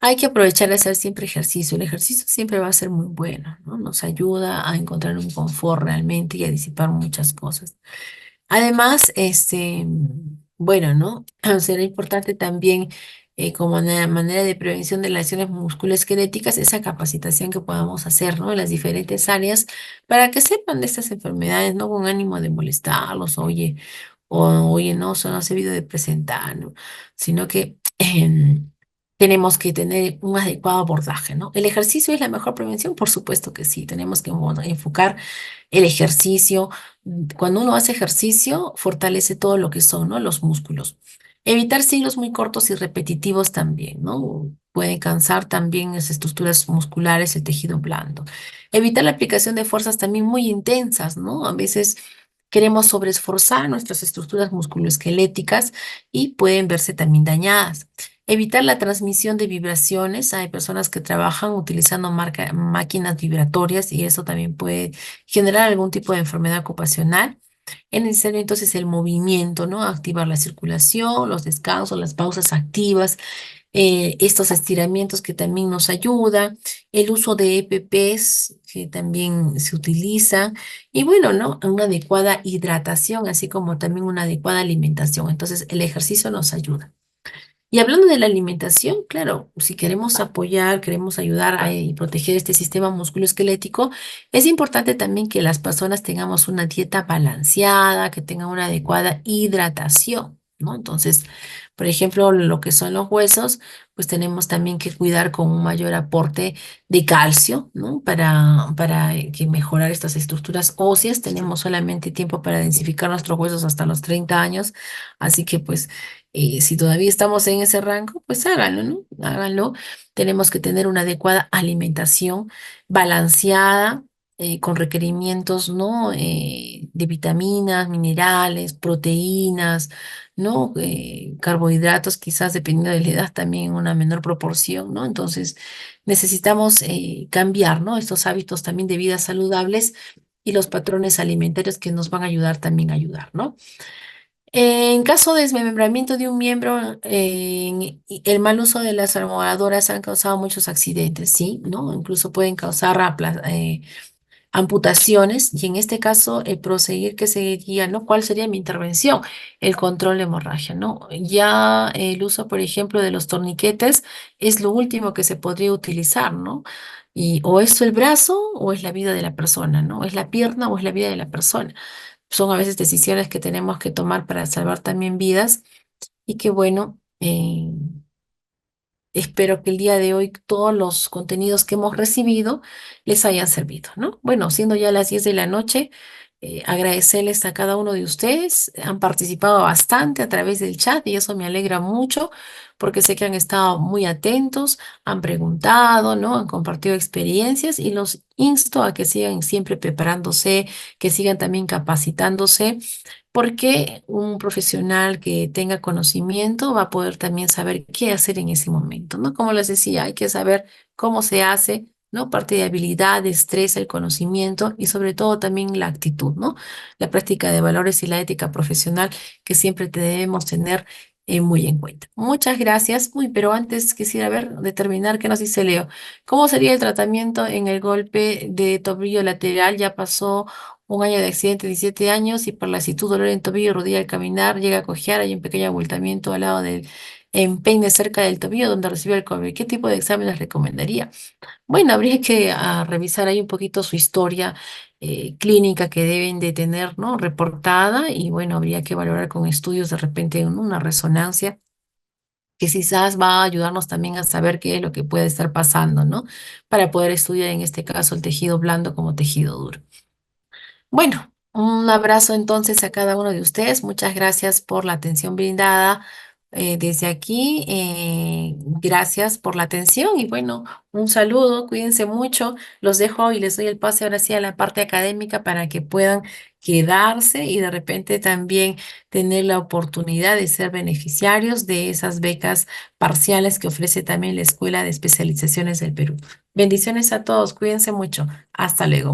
Hay que aprovechar de hacer siempre ejercicio. El ejercicio siempre va a ser muy bueno, ¿no? Nos ayuda a encontrar un confort realmente y a disipar muchas cosas. Además, bueno, ¿no? Será importante también, como una manera de prevención de lesiones musculoesqueléticas, esa capacitación que podamos hacer, ¿no? En las diferentes áreas para que sepan de estas enfermedades, no con ánimo de molestarlos, oye, o oye, no, eso no se ha debido de presentar, ¿no? Sino que tenemos que tener un adecuado abordaje, ¿no? ¿El ejercicio es la mejor prevención? Por supuesto que sí, tenemos que enfocar el ejercicio. Cuando uno hace ejercicio, fortalece todo lo que son, ¿no? Los músculos. Evitar ciclos muy cortos y repetitivos también, ¿no? Pueden cansar también las estructuras musculares, el tejido blando. Evitar la aplicación de fuerzas también muy intensas, ¿no? A veces queremos sobreesforzar nuestras estructuras musculoesqueléticas y pueden verse también dañadas. Evitar la transmisión de vibraciones. Hay personas que trabajan utilizando máquinas vibratorias y eso también puede generar algún tipo de enfermedad ocupacional. Es necesario entonces el movimiento, ¿no? Activar la circulación, los descansos, las pausas activas, estos estiramientos que también nos ayudan, el uso de EPPs que también se utiliza y bueno, ¿no? Una adecuada hidratación, así como también una adecuada alimentación. Entonces, el ejercicio nos ayuda. Y hablando de la alimentación, claro, si queremos apoyar, queremos ayudar y proteger este sistema musculoesquelético, es importante también que las personas tengamos una dieta balanceada, que tengan una adecuada hidratación, ¿no? Entonces, por ejemplo, lo que son los huesos, pues tenemos también que cuidar con un mayor aporte de calcio, ¿no? Para que mejorar estas estructuras óseas. Tenemos solamente tiempo para densificar nuestros huesos hasta los 30 años, así que pues si todavía estamos en ese rango, pues háganlo, ¿no? Háganlo. Tenemos que tener una adecuada alimentación balanceada, con requerimientos, ¿no? De vitaminas, minerales, proteínas, ¿no? Carbohidratos, quizás dependiendo de la edad, también en una menor proporción, ¿no? Entonces, necesitamos cambiar, ¿no? Estos hábitos también de vida saludables y los patrones alimentarios que nos van a ayudar también a ayudar, ¿no? En caso de desmembramiento de un miembro, y el mal uso de las almohadoras han causado muchos accidentes, ¿sí? ¿No? Incluso pueden causar amputaciones y en este caso el proseguir que seguiría, ¿no? ¿Cuál sería mi intervención? El control de hemorragia, ¿no? Ya el uso, por ejemplo, de los torniquetes es lo último que se podría utilizar, ¿no? Y o es el brazo o es la vida de la persona, ¿no? Es la pierna o es la vida de la persona. Son a veces decisiones que tenemos que tomar para salvar también vidas y que bueno, espero que el día de hoy todos los contenidos que hemos recibido les hayan servido, ¿no? Bueno, siendo ya las 10 de la noche, agradecerles a cada uno de ustedes. Han participado bastante a través del chat y eso me alegra mucho porque sé que han estado muy atentos, han preguntado, ¿no? Han compartido experiencias y los insto a que sigan siempre preparándose, que sigan también capacitándose porque un profesional que tenga conocimiento va a poder también saber qué hacer en ese momento, ¿no? Como les decía, hay que saber cómo se hace, ¿no? Parte de habilidad, destreza, el conocimiento y sobre todo también la actitud, ¿no? La práctica de valores y la ética profesional que siempre debemos tener muy en cuenta. Muchas gracias. Uy, pero antes quisiera ver, determinar qué nos dice Leo. ¿Cómo sería el tratamiento en el golpe de tobillo lateral? Ya pasó un año de accidente, 17 años, y por lasitud, dolor en tobillo, rodilla al caminar, llega a cojear, hay un pequeño abultamiento al lado del empeine cerca del tobillo donde recibió el COVID. ¿Qué tipo de exámenes recomendaría? Bueno, habría que revisar ahí un poquito su historia clínica que deben de tener, ¿no? Reportada y bueno, habría que valorar con estudios de repente una resonancia que quizás va a ayudarnos también a saber qué es lo que puede estar pasando, ¿no? Para poder estudiar en este caso el tejido blando como tejido duro. Bueno, un abrazo entonces a cada uno de ustedes. Muchas gracias por la atención brindada desde aquí. Gracias por la atención y bueno, un saludo. Cuídense mucho. Los dejo y les doy el pase ahora sí a la parte académica para que puedan quedarse y de repente también tener la oportunidad de ser beneficiarios de esas becas parciales que ofrece también la Escuela de Especializaciones del Perú. Bendiciones a todos. Cuídense mucho. Hasta luego.